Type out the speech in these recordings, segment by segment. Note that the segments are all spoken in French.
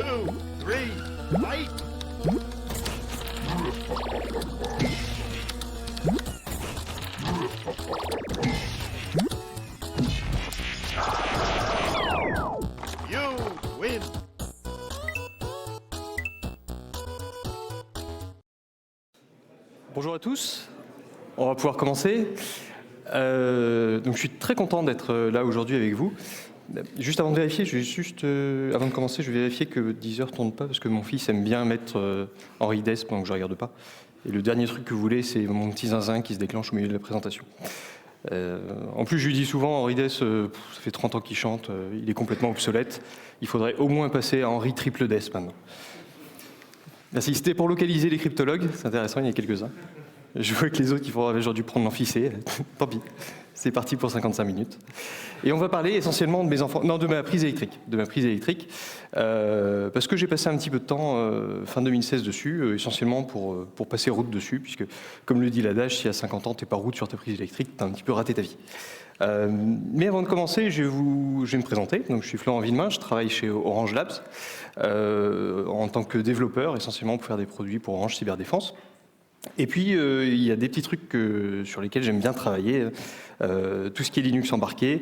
2, 3, fight! You win! Bonjour à tous, on va pouvoir commencer. Donc je suis très content d'être là aujourd'hui avec vous. Juste avant de vérifier, avant de commencer, je vais vérifier que Deezer ne tourne pas parce que mon fils aime bien mettre Henri Dess pendant que je ne regarde pas. Et le dernier truc que vous voulez, c'est mon petit zinzin qui se déclenche au milieu de la présentation. En plus, je lui dis souvent, Henri Dess, ça fait 30 ans qu'il chante, il est complètement obsolète. Il faudrait au moins passer à Henri Triple Dess maintenant. Merci. C'était pour localiser les cryptologues, c'est intéressant, il y en a quelques-uns. Je vois que les autres, j'aurais dû prendre l'amphicé. Tant pis, c'est parti pour 55 minutes. Et on va parler essentiellement de ma prise électrique. Parce que j'ai passé un petit peu de temps, fin 2016 dessus, essentiellement pour passer route dessus, puisque, comme le dit l'adage, si à 50 ans, t'es pas route sur ta prise électrique, t'as un petit peu raté ta vie. Mais avant de commencer, je vais me présenter. Donc, je suis Florent Villemain, je travaille chez Orange Labs en tant que développeur, essentiellement pour faire des produits pour Orange Cyberdéfense. Et puis, il y a des petits trucs sur lesquels j'aime bien travailler, tout ce qui est Linux embarqué,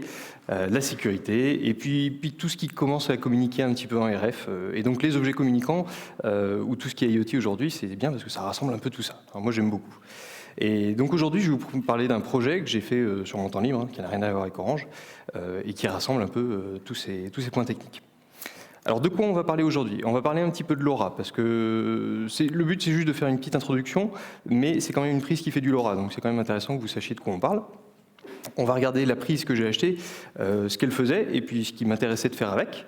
la sécurité, et puis tout ce qui commence à communiquer un petit peu en RF. Et donc, les objets communicants, ou tout ce qui est IoT aujourd'hui, c'est bien parce que ça rassemble un peu tout ça. Alors, moi, j'aime beaucoup. Et donc aujourd'hui, je vais vous parler d'un projet que j'ai fait sur mon temps libre, qui n'a rien à voir avec Orange, et qui rassemble un peu tous ces points techniques. Alors de quoi on va parler aujourd'hui? On va parler un petit peu de LoRa, parce que le but c'est juste de faire une petite introduction, mais c'est quand même une prise qui fait du LoRa, donc c'est quand même intéressant que vous sachiez de quoi on parle. On va regarder la prise que j'ai achetée, ce qu'elle faisait, et puis ce qui m'intéressait de faire avec.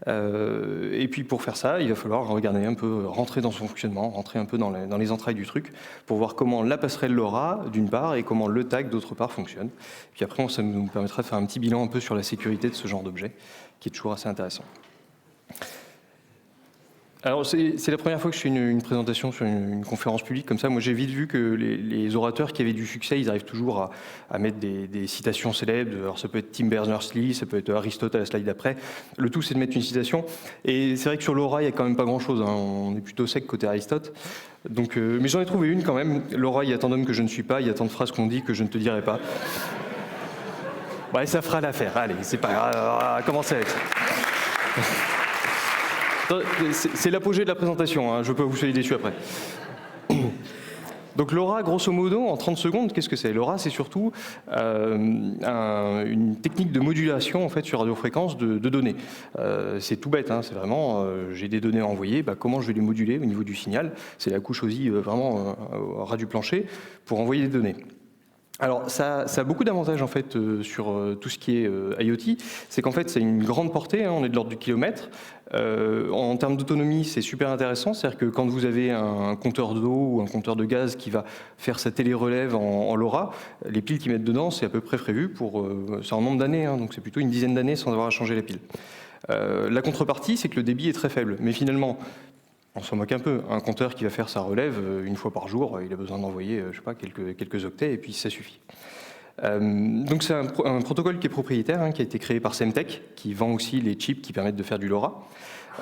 Et puis pour faire ça, il va falloir regarder un peu, rentrer dans son fonctionnement, rentrer un peu dans les entrailles du truc, pour voir comment la passerelle LoRa, d'une part, et comment le tag, d'autre part, fonctionne. Puis après, ça nous permettra de faire un petit bilan un peu sur la sécurité de ce genre d'objet, qui est toujours assez intéressant. Alors, c'est la première fois que je fais une présentation sur une conférence publique comme ça. Moi, j'ai vite vu que les orateurs qui avaient du succès, ils arrivent toujours à mettre des citations célèbres. Alors, ça peut être Tim Berners-Lee, ça peut être Aristote à la slide d'après. Le tout, c'est de mettre une citation. Et c'est vrai que sur LoRa, il n'y a quand même pas grand-chose. Hein. On est plutôt sec côté Aristote. Donc, mais j'en ai trouvé une quand même. LoRa, il y a tant d'hommes que je ne suis pas. Il y a tant de phrases qu'on dit que je ne te dirai pas. Ouais, ça fera l'affaire. Allez, c'est pas grave. Commencez avec ça. C'est l'apogée de la présentation, hein. Je ne veux pas vous soyez déçus après. Donc LoRa, grosso modo, en 30 secondes, qu'est-ce que c'est? LoRa, c'est surtout une technique de modulation en fait, sur radiofréquence de données. C'est tout bête, hein. C'est vraiment, j'ai des données à envoyer, comment je vais les moduler au niveau du signal? C'est la couche OSI vraiment au ras du plancher pour envoyer des données. Alors, ça a beaucoup d'avantages en fait sur tout ce qui est IoT. C'est qu'en fait, c'est une grande portée, hein, on est de l'ordre du kilomètre. En termes d'autonomie, c'est super intéressant. C'est-à-dire que quand vous avez un compteur d'eau ou un compteur de gaz qui va faire sa télérelève en LoRa, les piles qu'ils mettent dedans, c'est à peu près prévu pour c'est en nombre d'années, hein, donc c'est plutôt une dizaine d'années sans avoir à changer la pile. La contrepartie, c'est que le débit est très faible. Mais finalement, on s'en moque un peu. Un compteur qui va faire sa relève une fois par jour, il a besoin d'envoyer, je sais pas, quelques octets et puis ça suffit. Donc c'est un protocole qui est propriétaire, hein, qui a été créé par Semtech, qui vend aussi les chips qui permettent de faire du LoRa.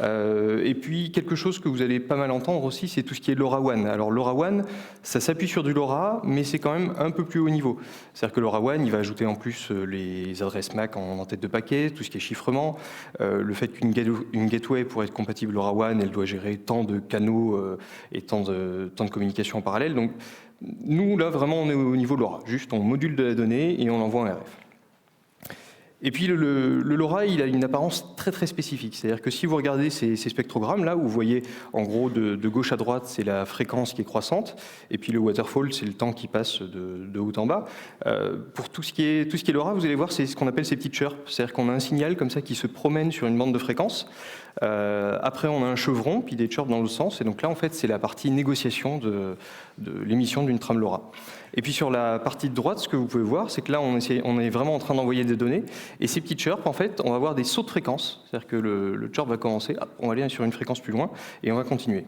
Et puis quelque chose que vous allez pas mal entendre aussi, c'est tout ce qui est LoRaWAN. Alors LoRaWAN, ça s'appuie sur du LoRa, mais c'est quand même un peu plus haut niveau. C'est-à-dire que LoRaWAN, il va ajouter en plus les adresses MAC en tête de paquet, tout ce qui est chiffrement, le fait qu'une gateway pour être compatible LoRaWAN, elle doit gérer tant de canaux et tant de communications en parallèle. Donc nous, là, vraiment, on est au niveau LoRa. Juste, on module de la donnée et on l'envoie en RF. Et puis le LoRa, il a une apparence très très spécifique. C'est-à-dire que si vous regardez ces spectrogrammes là, où vous voyez en gros de gauche à droite, c'est la fréquence qui est croissante, et puis le waterfall, c'est le temps qui passe de haut en bas. Pour tout ce qui est LoRa, vous allez voir, c'est ce qu'on appelle ces petites chirps. C'est-à-dire qu'on a un signal comme ça qui se promène sur une bande de fréquence. Après, on a un chevron, puis des chirps dans l'autre sens. Et donc là, en fait, c'est la partie négociation de l'émission d'une trame LoRa. Et puis sur la partie de droite, ce que vous pouvez voir, c'est que là, on est vraiment en train d'envoyer des données. Et ces petites chirps, en fait, on va avoir des sauts de fréquence. C'est-à-dire que le chirp va commencer, on va aller sur une fréquence plus loin, et on va continuer.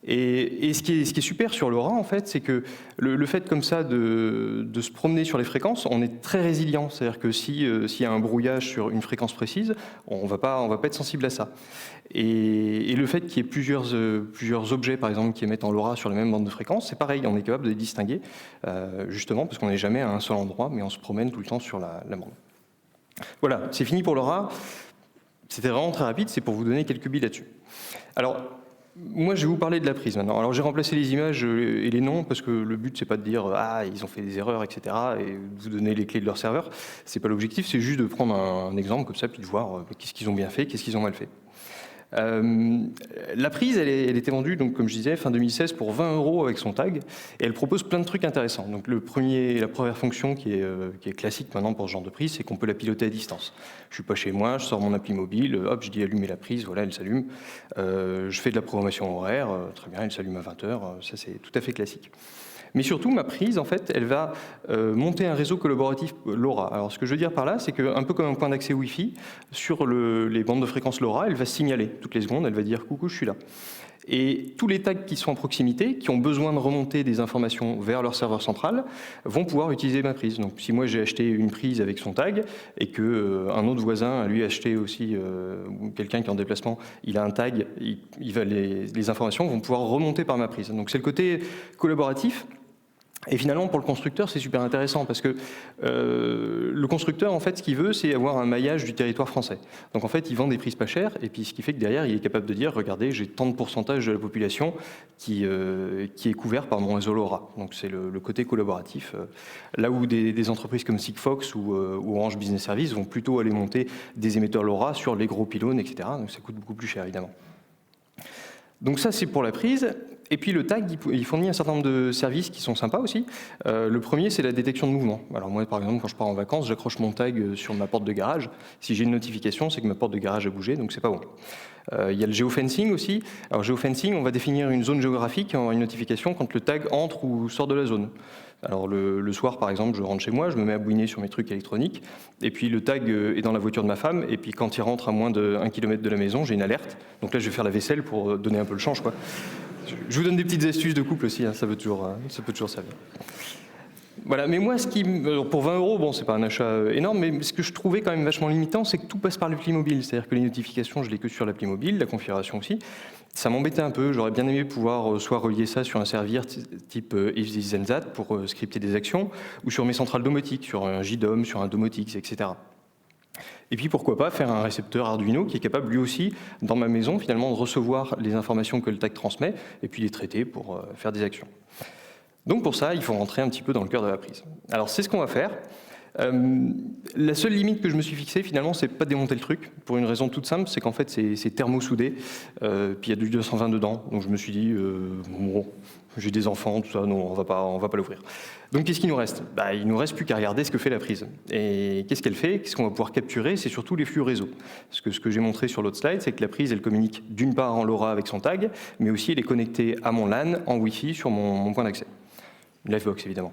Et ce qui est super sur LoRa, en fait, c'est que le fait comme ça de se promener sur les fréquences, on est très résilient. C'est-à-dire que s'il y a un brouillage sur une fréquence précise, on va pas être sensible à ça. Et le fait qu'il y ait plusieurs objets, par exemple, qui émettent en LoRa sur la même bande de fréquence, c'est pareil, on est capable de les distinguer, justement, parce qu'on n'est jamais à un seul endroit, mais on se promène tout le temps sur la bande. Voilà, c'est fini pour LoRa. C'était vraiment très rapide, c'est pour vous donner quelques billes là-dessus. Alors, moi, je vais vous parler de la prise maintenant. Alors, j'ai remplacé les images et les noms parce que le but, c'est pas de dire ah ils ont fait des erreurs, etc. et vous donner les clés de leur serveur. C'est pas l'objectif, c'est juste de prendre un exemple comme ça puis de voir qu'est-ce qu'ils ont bien fait, qu'est-ce qu'ils ont mal fait. La prise, elle était vendue, donc, comme je disais, fin 2016 pour 20 € avec son tag, et elle propose plein de trucs intéressants. Donc, la première fonction qui est classique maintenant pour ce genre de prise, c'est qu'on peut la piloter à distance. Je suis pas chez moi, je sors mon appli mobile, hop, je dis allumer la prise, voilà, elle s'allume. Je fais de la programmation horaire, très bien, elle s'allume à 20h, ça c'est tout à fait classique. Mais surtout, ma prise, en fait, elle va monter un réseau collaboratif LoRa. Alors, ce que je veux dire par là, c'est qu'un peu comme un point d'accès Wi-Fi, sur les bandes de fréquence LoRa, elle va signaler toutes les secondes, elle va dire « coucou, je suis là ». Et tous les tags qui sont à proximité, qui ont besoin de remonter des informations vers leur serveur central, vont pouvoir utiliser ma prise. Donc, si moi j'ai acheté une prise avec son tag et qu'un autre voisin a lui acheté aussi, ou quelqu'un qui est en déplacement, il a un tag, les informations vont pouvoir remonter par ma prise. Donc, c'est le côté collaboratif. Et finalement, pour le constructeur, c'est super intéressant parce que le constructeur, en fait, ce qu'il veut, c'est avoir un maillage du territoire français. Donc, en fait, il vend des prises pas chères et puis ce qui fait que derrière, il est capable de dire, regardez, j'ai tant de pourcentage de la population qui est couvert par mon réseau LoRa. Donc, c'est le côté collaboratif. Là où des entreprises comme Sigfox ou Orange Business Services vont plutôt aller monter des émetteurs LoRa sur les gros pylônes, etc. Donc, ça coûte beaucoup plus cher, évidemment. Donc ça, c'est pour la prise. Et puis le tag, il fournit un certain nombre de services qui sont sympas aussi. Le premier, c'est la détection de mouvement. Alors moi, par exemple, quand je pars en vacances, j'accroche mon tag sur ma porte de garage. Si j'ai une notification, c'est que ma porte de garage a bougé, donc c'est pas bon. Il y a le géofencing aussi. Alors géofencing, on va définir une zone géographique en une notification quand le tag entre ou sort de la zone. Alors le soir, par exemple, je rentre chez moi, je me mets à bouiner sur mes trucs électroniques, et puis le tag est dans la voiture de ma femme, et puis quand il rentre à moins de 1 km de la maison, j'ai une alerte. Donc là, je vais faire la vaisselle pour donner un peu le change, quoi. Je vous donne des petites astuces de couple aussi, hein, ça peut toujours servir. Voilà, mais moi, pour 20 €, bon, c'est pas un achat énorme, mais ce que je trouvais quand même vachement limitant, c'est que tout passe par l'appli mobile. C'est-à-dire que les notifications, je l'ai que sur l'appli mobile, la configuration aussi. Ça m'embêtait un peu, j'aurais bien aimé pouvoir soit relier ça sur un serveur type If This Then That pour scripter des actions, ou sur mes centrales domotiques, sur un JDOM, sur un Domotix, etc. Et puis pourquoi pas faire un récepteur Arduino qui est capable lui aussi, dans ma maison, finalement, de recevoir les informations que le tag transmet, et puis les traiter pour faire des actions. Donc pour ça, il faut rentrer un petit peu dans le cœur de la prise. Alors c'est ce qu'on va faire. La seule limite que je me suis fixée, finalement, c'est pas démonter le truc, pour une raison toute simple, c'est qu'en fait c'est thermosoudé, puis il y a du 220 dedans, donc je me suis dit, bon, j'ai des enfants, tout ça, non, on va pas l'ouvrir. Donc qu'est-ce qu'il nous reste ? Il nous reste plus qu'à regarder ce que fait la prise. Et qu'est-ce qu'elle fait ? Qu'est-ce qu'on va pouvoir capturer ? C'est surtout les flux réseau. Parce que ce que j'ai montré sur l'autre slide, c'est que la prise, elle communique d'une part en LoRa avec son tag, mais aussi elle est connectée à mon LAN en Wi-Fi sur mon point d'accès. Livebox, évidemment.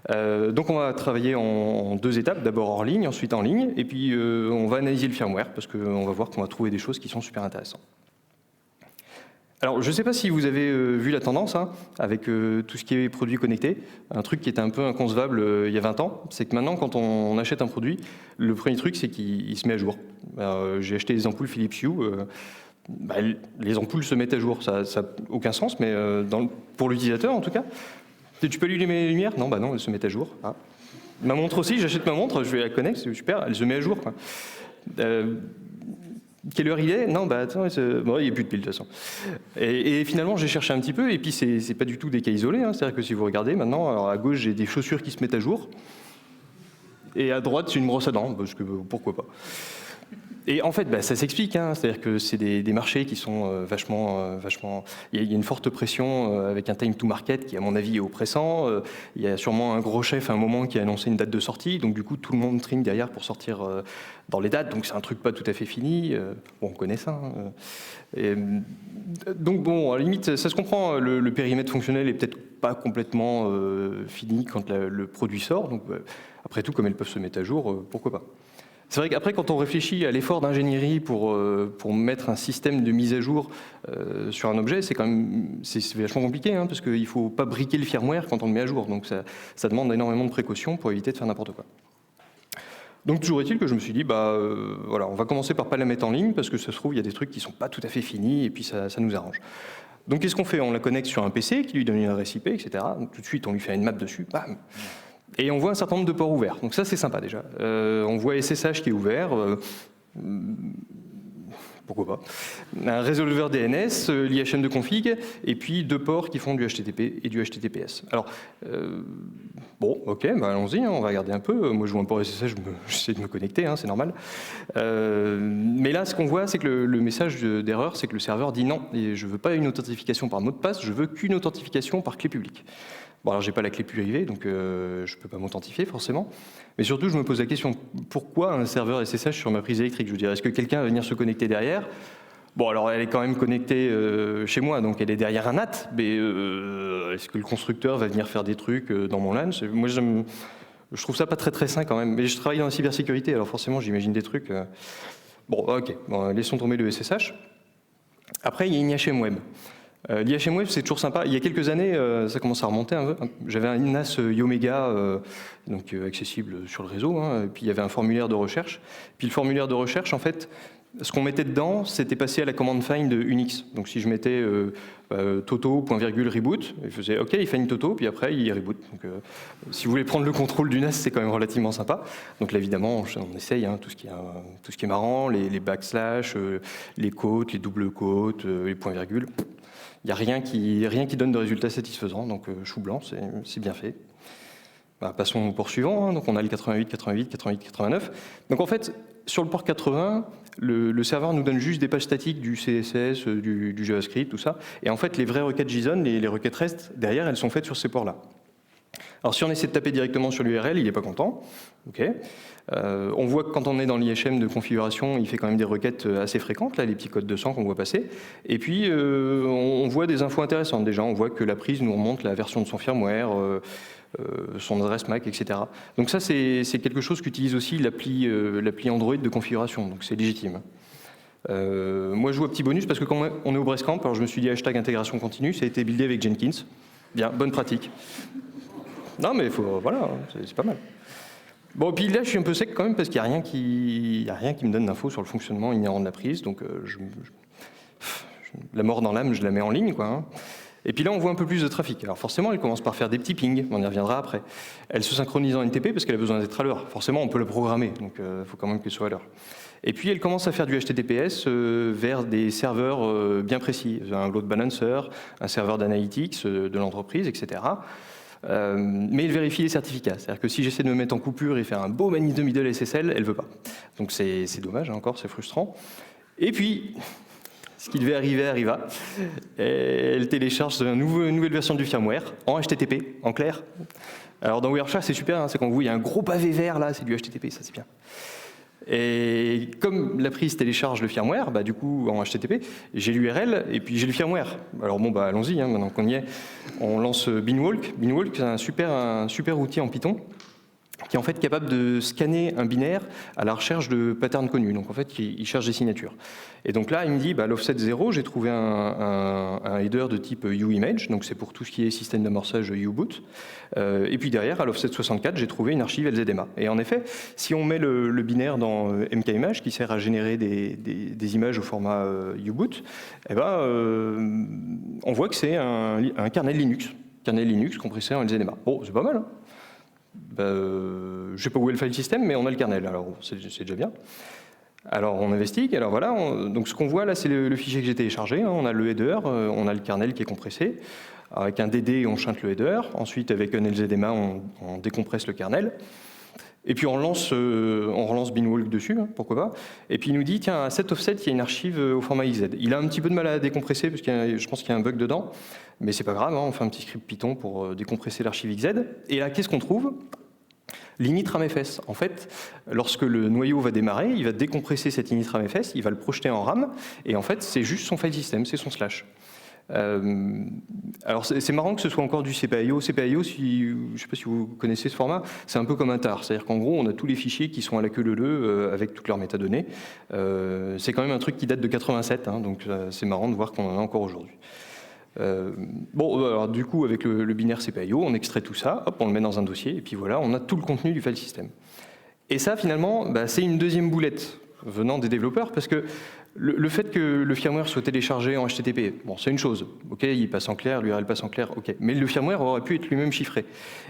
Donc on va travailler en 2 étapes, d'abord hors ligne, ensuite en ligne, et puis on va analyser le firmware, parce qu'on va voir qu'on va trouver des choses qui sont super intéressantes. Alors je ne sais pas si vous avez vu la tendance, hein, avec tout ce qui est produits connectés, un truc qui était un peu inconcevable il y a 20 ans, c'est que maintenant quand on achète un produit, le premier truc c'est qu'il se met à jour. J'ai acheté des ampoules Philips Hue, les ampoules se mettent à jour, ça n'a aucun sens, mais pour l'utilisateur en tout cas. Tu peux allumer les lumières ? Non, non, elles se mettent à jour. Ah. Ma montre aussi, j'achète ma montre, je vais la connecter, c'est super, elle se met à jour, quoi. Quelle heure il est ? Non, attends, bon, il n'y a plus de pile de toute façon. Et finalement, j'ai cherché un petit peu, et puis c'est pas du tout des cas isolés, hein, c'est-à-dire que si vous regardez maintenant, alors à gauche, j'ai des chaussures qui se mettent à jour, et à droite, c'est une brosse à dents, parce que pourquoi pas. Et en fait, ça s'explique, hein, c'est-à-dire que c'est des marchés qui sont vachement... Il y a une forte pression avec un time to market qui, à mon avis, est oppressant. Il y a sûrement un gros chef à un moment qui a annoncé une date de sortie, donc du coup, tout le monde trinque derrière pour sortir dans les dates, donc c'est un truc pas tout à fait fini. Bon, on connaît ça. Donc bon, à la limite, ça se comprend, le périmètre fonctionnel est peut-être pas complètement fini quand le produit sort, donc après tout, comme elles peuvent se mettre à jour, pourquoi pas. C'est vrai qu'après, quand on réfléchit à l'effort d'ingénierie pour mettre un système de mise à jour sur un objet, c'est vachement compliqué, hein, parce qu'il ne faut pas briquer le firmware quand on le met à jour. Donc ça demande énormément de précautions pour éviter de faire n'importe quoi. Donc toujours est-il que je me suis dit, voilà, on va commencer par pas la mettre en ligne, parce que ça se trouve, il y a des trucs qui ne sont pas tout à fait finis, et puis ça nous arrange. Donc qu'est-ce qu'on fait? On la connecte sur un PC qui lui donne une adresse IP, etc. Donc tout de suite, on lui fait une map dessus, bam. Et on voit un certain nombre de ports ouverts. Donc ça, c'est sympa déjà. On voit SSH qui est ouvert. Pourquoi pas. Un résolveur DNS, l'IHM de config, et puis 2 ports qui font du HTTP et du HTTPS. Alors, bon, ok, allons-y, hein, on va regarder un peu. Moi, je vois un port SSH, j'essaie de me connecter, hein, c'est normal. Mais là, ce qu'on voit, c'est que le message d'erreur, c'est que le serveur dit non, et je ne veux pas une authentification par mot de passe, je veux qu'une authentification par clé publique. Bon, alors j'ai pas la clé privée, donc je peux pas m'authentifier forcément. Mais surtout, je me pose la question, pourquoi un serveur SSH sur ma prise électrique? Je veux dire, est-ce que quelqu'un va venir se connecter derrière? Bon, alors elle est quand même connectée chez moi, donc elle est derrière un NAT, mais est-ce que le constructeur va venir faire des trucs dans mon LAN? Moi, je trouve ça pas très sain quand même. Mais je travaille dans la cybersécurité, alors forcément, j'imagine des trucs. Bon, ok, bon, laissons tomber le SSH. Après, il y a une IHM Web. L'IHM Web, c'est toujours sympa. Il y a quelques années, ça commence à remonter un peu. J'avais un NAS Yomega, donc accessible sur le réseau, hein, et puis il y avait un formulaire de recherche. Puis le formulaire de recherche, en fait, ce qu'on mettait dedans, c'était passé à la commande find Unix. Donc si je mettais toto, point virgule, reboot, il faisait OK, il find toto, puis après il reboot. Donc si vous voulez prendre le contrôle du NAS, c'est quand même relativement sympa. Donc là, évidemment, on essaye hein, tout ce qui est marrant, les backslash, les quotes, les doubles quotes, les points virgules. Il n'y a rien qui donne de résultats satisfaisants, donc chou blanc, c'est bien fait. Passons au port suivant, hein. Donc on a le 88, 88, 88, 89. Donc en fait, sur le port 80, le serveur nous donne juste des pages statiques du CSS, du JavaScript, tout ça. Et en fait, les vraies requêtes JSON, les requêtes REST, derrière, elles sont faites sur ces ports-là. Alors si on essaie de taper directement sur l'URL, il n'est pas content. Okay. On voit que quand on est dans l'IHM de configuration, il fait quand même des requêtes assez fréquentes, là, les petits codes 200 qu'on voit passer. Et puis on voit des infos intéressantes déjà. On voit que la prise nous remonte la version de son firmware, son adresse MAC, etc. Donc ça, c'est quelque chose qu'utilise aussi l'appli Android de configuration, donc c'est légitime. Moi, je joue un petit bonus parce que quand on est au Brestcamp, alors je me suis dit hashtag intégration continue, ça a été buildé avec Jenkins. Bien, bonne pratique. Non, mais voilà, c'est pas mal. Bon, puis là, je suis un peu sec quand même parce qu'il n'y a rien qui me donne d'infos sur le fonctionnement inhérent de la prise. Donc, la mort dans l'âme, je la mets en ligne, quoi. Hein. Et puis là, on voit un peu plus de trafic. Alors forcément, elle commence par faire des petits pings, on y reviendra après. Elle se synchronise en NTP parce qu'elle a besoin d'être à l'heure. Forcément, on peut la programmer, donc il faut quand même qu'elle soit à l'heure. Et puis, elle commence à faire du HTTPS vers des serveurs bien précis. Un load balancer, un serveur d'analytics de l'entreprise, etc. Mais il vérifie les certificats. C'est-à-dire que si j'essaie de me mettre en coupure et faire un beau manif de middle SSL, elle ne veut pas. Donc c'est dommage, hein, encore, c'est frustrant. Et puis, ce qui devait arriver arriva. Elle télécharge une nouvelle version du firmware en HTTP, en clair. Alors dans Wireshark, c'est super, hein, c'est quand vous voyez un gros pavé vert là, c'est du HTTP, ça c'est bien. Et comme la prise télécharge le firmware, du coup en HTTP, j'ai l'URL et puis j'ai le firmware. Alors bon, allons-y, hein, maintenant qu'on y est, on lance Beanwalk. Beanwalk, c'est un super outil en Python qui est en fait capable de scanner un binaire à la recherche de patterns connus. Donc en fait, il cherche des signatures. Et donc là, il me dit, l'offset 0, j'ai trouvé un header de type uimage, donc c'est pour tout ce qui est système d'amorçage U-boot. Et puis derrière, à l'offset 64, j'ai trouvé une archive LZMA. Et en effet, si on met le binaire dans mkimage, qui sert à générer des images au format U-boot, on voit que c'est un kernel Linux compressé en LZMA. Bon, c'est pas mal, hein. Je ne sais pas où est le file system, mais on a le kernel, alors c'est déjà bien. Alors on investigue, alors voilà, donc ce qu'on voit là, c'est le fichier que j'ai téléchargé, hein. On a le header, on a le kernel qui est compressé. Avec un DD, on chante le header, ensuite avec un LZMA, on décompresse le kernel. Et puis on relance Beanwalk dessus, hein, pourquoi pas. Et puis il nous dit, tiens, à cet offset, il y a une archive au format XZ. Il a un petit peu de mal à décompresser, parce que je pense qu'il y a un bug dedans. Mais c'est pas grave, hein, on fait un petit script Python pour décompresser l'archive XZ. Et là, qu'est-ce qu'on trouve? L'initramfs. En fait, lorsque le noyau va démarrer, il va décompresser cet initramfs, il va le projeter en RAM, et en fait, c'est juste son file system, c'est son slash. Alors c'est marrant que ce soit encore du CPIO. CPIO, je ne sais pas si vous connaissez ce format, c'est un peu comme un TAR. C'est-à-dire qu'en gros, on a tous les fichiers qui sont à la queue leu avec toutes leurs métadonnées. C'est quand même un truc qui date de 87, hein, donc c'est marrant de voir qu'on en a encore aujourd'hui. Bon, alors du coup, avec le binaire CPIO, on extrait tout ça, hop, on le met dans un dossier, et puis voilà, on a tout le contenu du file system. Et ça, finalement, c'est une deuxième boulette venant des développeurs, parce que le fait que le firmware soit téléchargé en HTTP, bon, c'est une chose. Ok, il passe en clair, l'URL passe en clair, ok. Mais le firmware aurait pu être lui-même chiffré.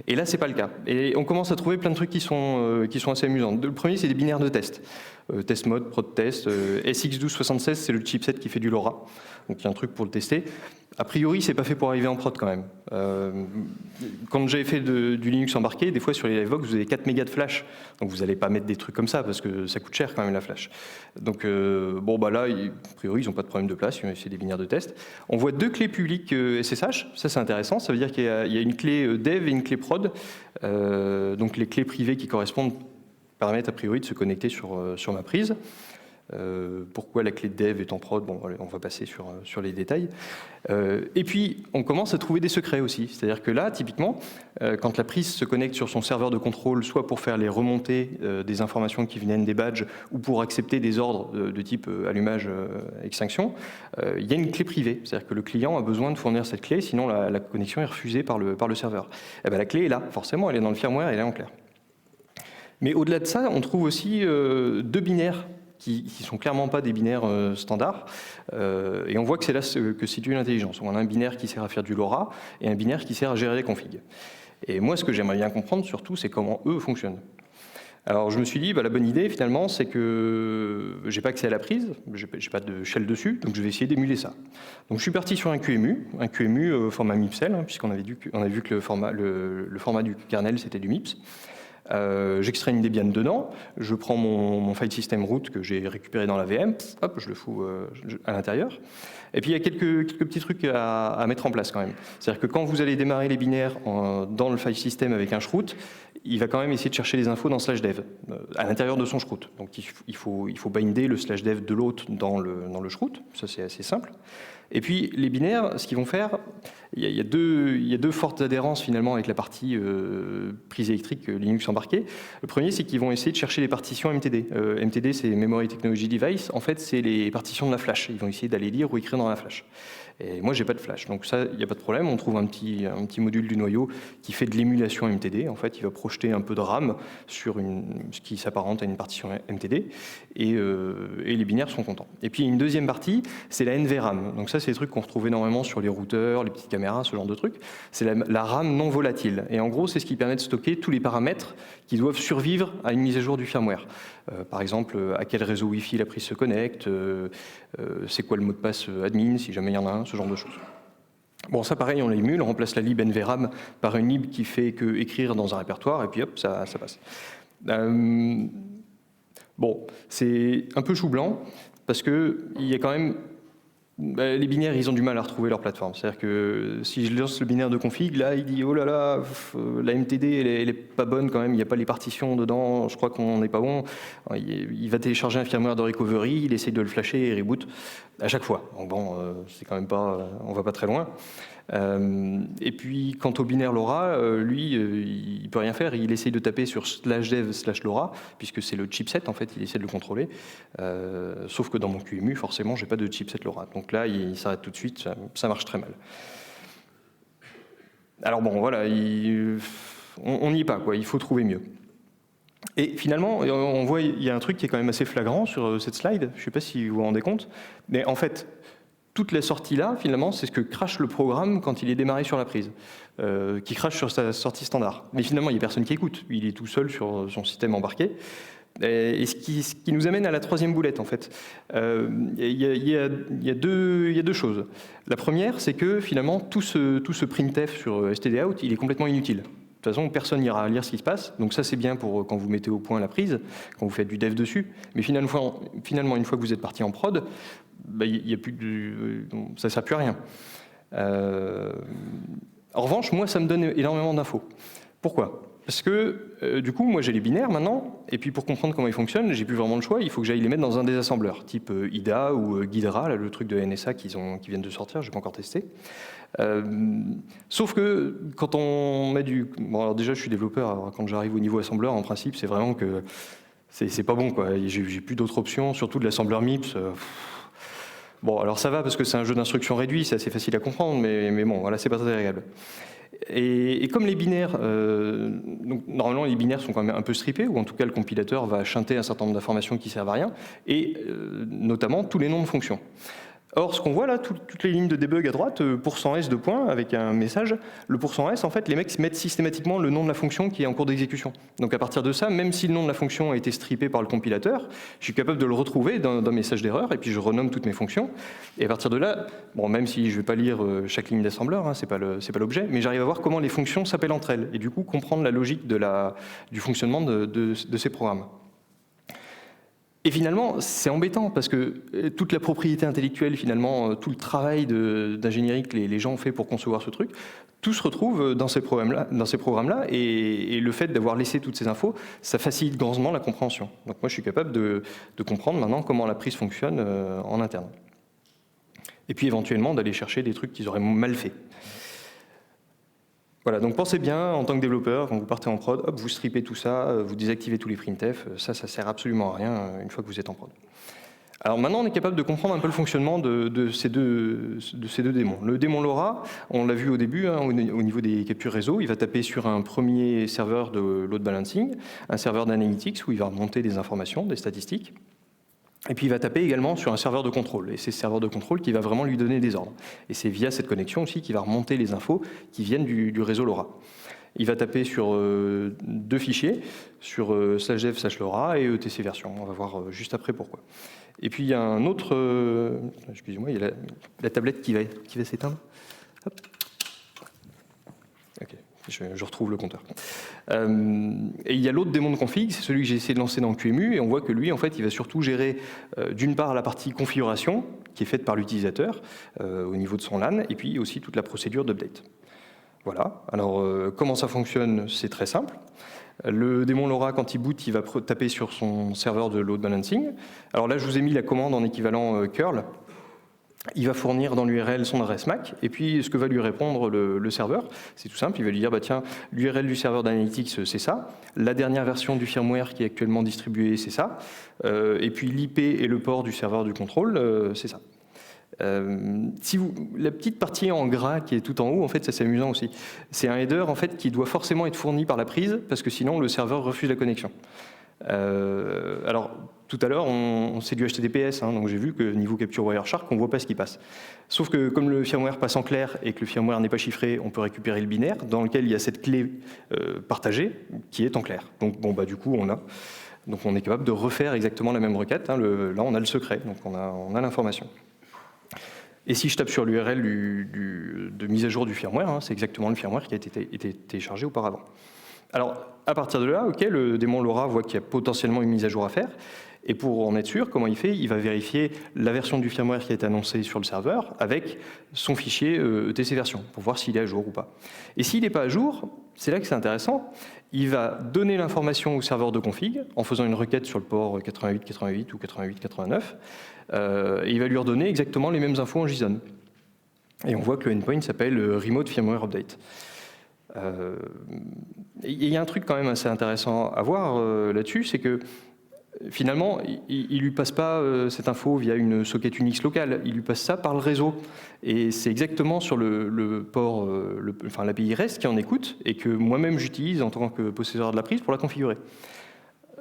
Et là, c'est pas le cas. Et on commence à trouver plein de trucs qui sont assez amusants. Le premier, c'est des binaires de test. Test mode, prod test. SX1276, c'est le chipset qui fait du LoRa. Donc il y a un truc pour le tester. A priori, c'est pas fait pour arriver en prod quand même. Quand j'avais fait du Linux embarqué, des fois sur les Livebox, vous avez 4 mégas de flash. Donc vous n'allez pas mettre des trucs comme ça parce que ça coûte cher quand même la flash. Donc bon, là, a priori, ils n'ont pas de problème de place, c'est des binaires de test. On voit 2 clés publiques SSH, ça c'est intéressant, ça veut dire qu'il y a une clé dev et une clé prod. Donc les clés privées qui correspondent permettent a priori de se connecter sur ma prise. Pourquoi la clé de dev est en prod, bon, on va passer sur les détails. Et puis, on commence à trouver des secrets aussi. C'est-à-dire que là, typiquement, quand la prise se connecte sur son serveur de contrôle, soit pour faire les remontées des informations qui viennent des badges, ou pour accepter des ordres de type allumage, extinction, il y a une clé privée. C'est-à-dire que le client a besoin de fournir cette clé, sinon la connexion est refusée par le serveur. Et la clé est là, forcément, elle est dans le firmware, elle est en clair. Mais au-delà de ça, on trouve aussi 2 binaires qui ne sont clairement pas des binaires standards. Et on voit que c'est là que se situe l'intelligence. On a un binaire qui sert à faire du LoRa et un binaire qui sert à gérer les configs. Et moi, ce que j'aimerais bien comprendre surtout, c'est comment eux fonctionnent. Alors je me suis dit, la bonne idée finalement, c'est que j'ai pas accès à la prise, j'ai pas de shell dessus, donc je vais essayer d'émuler ça. Donc je suis parti sur un QEMU format MIPSel, hein, puisqu'on avait vu que le format du kernel c'était du MIPS. J'extrais une Debian dedans, je prends mon file system root que j'ai récupéré dans la VM, hop, je le fous à l'intérieur. Et puis il y a quelques petits trucs à mettre en place quand même. C'est-à-dire que quand vous allez démarrer les binaires dans le file system avec un chroot, il va quand même essayer de chercher les infos dans /dev, à l'intérieur de son chroot. Donc il faut binder le /dev de l'autre dans le chroot, ça c'est assez simple. Et puis les binaires, ce qu'ils vont faire, il y a deux fortes adhérences finalement avec la partie prise électrique Linux embarquée. Le premier, c'est qu'ils vont essayer de chercher les partitions MTD. MTD, c'est Memory Technology Device. En fait, c'est les partitions de la flash. Ils vont essayer d'aller lire ou écrire dans la flash. Et moi, j'ai pas de flash, donc ça, il n'y a pas de problème. On trouve un petit module du noyau qui fait de l'émulation MTD. En fait, il va projeter un peu de RAM sur ce qui s'apparente à une partition MTD, et les binaires sont contents. Et puis, une deuxième partie, c'est la NVRAM. Donc ça, c'est des trucs qu'on retrouve énormément sur les routeurs, les petites caméras, ce genre de trucs. C'est la RAM non volatile. Et en gros, c'est ce qui permet de stocker tous les paramètres qui doivent survivre à une mise à jour du firmware. Par exemple, à quel réseau Wi-Fi la prise se connecte, c'est quoi le mot de passe admin, si jamais il y en a un, ce genre de choses. Bon, ça pareil, on l'émule, on remplace la lib NVRAM par une lib qui fait que écrire dans un répertoire, et puis hop, ça passe. Bon, c'est un peu chou blanc, parce qu'il y a quand même... les binaires, ils ont du mal à retrouver leur plateforme. C'est-à-dire que si je lance le binaire de config, là, il dit « Oh là là, la MTD, elle est pas bonne quand même, il n'y a pas les partitions dedans, je crois qu'on n'est pas bon. » Il va télécharger un firmware de recovery, il essaye de le flasher et reboot à chaque fois. Donc bon, c'est quand même pas... on va pas très loin. Et puis, quant au binaire LoRa, lui, il peut rien faire. Il essaye de taper sur /dev/LoRa, puisque c'est le chipset, en fait, il essaie de le contrôler. Sauf que dans mon QEMU, forcément, j'ai pas de chipset LoRa. Donc là, il s'arrête tout de suite, ça marche très mal. Alors bon, voilà, on n'y est pas, quoi. Il faut trouver mieux. Et finalement, on voit, il y a un truc qui est quand même assez flagrant sur cette slide. Je ne sais pas si vous vous rendez compte, mais en fait, toute la sortie là, finalement, c'est ce que crache le programme quand il est démarré sur la prise, qui crache sur sa sortie standard. Mais finalement, il n'y a personne qui écoute. Il est tout seul sur son système embarqué. Et ce qui nous amène à la troisième boulette, en fait. Il y a deux choses. La première, c'est que finalement, tout ce printf sur stdout, il est complètement inutile. De toute façon, personne n'ira lire ce qui se passe. Donc ça, c'est bien pour quand vous mettez au point la prise, quand vous faites du dev dessus. Mais finalement une fois que vous êtes parti en prod, y a plus ça ne sert plus à rien. En revanche, moi, ça me donne énormément d'infos. Pourquoi ? Parce que du coup, moi j'ai les binaires maintenant, et puis pour comprendre comment ils fonctionnent, j'ai plus vraiment le choix, il faut que j'aille les mettre dans un désassembleur, type IDA ou Ghidra, là, le truc de NSA qui viennent de sortir, je n'ai pas encore testé. Sauf que quand on met du... Bon, alors déjà je suis développeur, alors quand j'arrive au niveau assembleur, en principe c'est vraiment que c'est pas bon, quoi. J'ai plus d'autres options, surtout de l'assembleur MIPS. Bon, alors ça va parce que c'est un jeu d'instruction réduit, c'est assez facile à comprendre, mais bon, voilà, c'est pas très agréable. Et comme les binaires, donc normalement les binaires sont quand même un peu strippés, ou en tout cas le compilateur va chanter un certain nombre d'informations qui servent à rien, et notamment tous les noms de fonctions. Or, ce qu'on voit là, toutes les lignes de debug à droite, %s de points avec un message, le %s, en fait, les mecs mettent systématiquement le nom de la fonction qui est en cours d'exécution. Donc à partir de ça, même si le nom de la fonction a été strippé par le compilateur, je suis capable de le retrouver d'un message d'erreur, et puis je renomme toutes mes fonctions. Et à partir de là, bon, même si je ne vais pas lire chaque ligne d'assembleur, hein, c'est pas l'objet, mais j'arrive à voir comment les fonctions s'appellent entre elles, et du coup comprendre la logique du fonctionnement de ces programmes. Et finalement, c'est embêtant parce que toute la propriété intellectuelle, finalement, tout le travail d'ingénierie que les gens ont fait pour concevoir ce truc, tout se retrouve dans ces programmes-là, et le fait d'avoir laissé toutes ces infos, ça facilite grandement la compréhension. Donc moi, je suis capable de comprendre maintenant comment la prise fonctionne en interne. Et puis éventuellement d'aller chercher des trucs qu'ils auraient mal fait. Voilà, donc pensez bien, en tant que développeur, quand vous partez en prod, hop, vous strippez tout ça, vous désactivez tous les printf, ça sert absolument à rien une fois que vous êtes en prod. Alors maintenant, on est capable de comprendre un peu le fonctionnement de ces deux démons. Le démon LoRa, on l'a vu au début, hein, au niveau des captures réseau, il va taper sur un premier serveur de load balancing, un serveur d'analytics où il va remonter des informations, des statistiques. Et puis il va taper également sur un serveur de contrôle, et c'est ce serveur de contrôle qui va vraiment lui donner des ordres. Et c'est via cette connexion aussi qu'il va remonter les infos qui viennent du réseau LoRa. Il va taper sur deux fichiers, sur /dev/LoRa et etc version. On va voir juste après pourquoi. Et puis il y a un autre... excusez-moi, il y a la tablette qui va s'éteindre. Hop. Ok. Je retrouve le compteur. Et il y a l'autre démon de config, c'est celui que j'ai essayé de lancer dans QEMU, et on voit que lui, en fait, il va surtout gérer d'une part la partie configuration, qui est faite par l'utilisateur au niveau de son LAN, et puis aussi toute la procédure d'update. Voilà. Alors, comment ça fonctionne? C'est très simple. Le démon LoRa, quand il boot, il va taper sur son serveur de load balancing. Alors là, je vous ai mis la commande en équivalent curl. Il va fournir dans l'URL son adresse MAC, et puis ce que va lui répondre le serveur, c'est tout simple, il va lui dire, bah tiens, l'URL du serveur d'Analytics, c'est ça, la dernière version du firmware qui est actuellement distribuée, c'est ça, et puis l'IP et le port du serveur du contrôle, c'est ça. La petite partie en gras qui est tout en haut, en fait, ça c'est amusant aussi. C'est un header en fait, qui doit forcément être fourni par la prise, parce que sinon le serveur refuse la connexion. Alors, tout à l'heure, c'est du HTTPS, hein, donc j'ai vu que niveau capture Wireshark, on ne voit pas ce qui passe. Sauf que comme le firmware passe en clair et que le firmware n'est pas chiffré, on peut récupérer le binaire dans lequel il y a cette clé partagée qui est en clair. Donc bon, bah, du coup, donc on est capable de refaire exactement la même requête. Hein, là, on a le secret, donc on a l'information. Et si je tape sur l'URL de mise à jour du firmware, hein, c'est exactement le firmware qui a été téléchargé auparavant. Alors, à partir de là, ok, le démon LoRa voit qu'il y a potentiellement une mise à jour à faire. Et pour en être sûr, comment il fait? Il va vérifier la version du firmware qui a été annoncée sur le serveur avec son fichier ETC version pour voir s'il est à jour ou pas. Et s'il n'est pas à jour, c'est là que c'est intéressant, il va donner l'information au serveur de config en faisant une requête sur le port 88-88 ou 88-89 et il va lui redonner exactement les mêmes infos en JSON. Et on voit que le endpoint s'appelle Remote Firmware Update. Il y a un truc quand même assez intéressant à voir là-dessus, c'est que finalement, il ne lui passe pas cette info via une socket Unix locale, il lui passe ça par le réseau. Et c'est exactement sur le port, l'API REST qui en écoute et que moi-même j'utilise en tant que possesseur de la prise pour la configurer.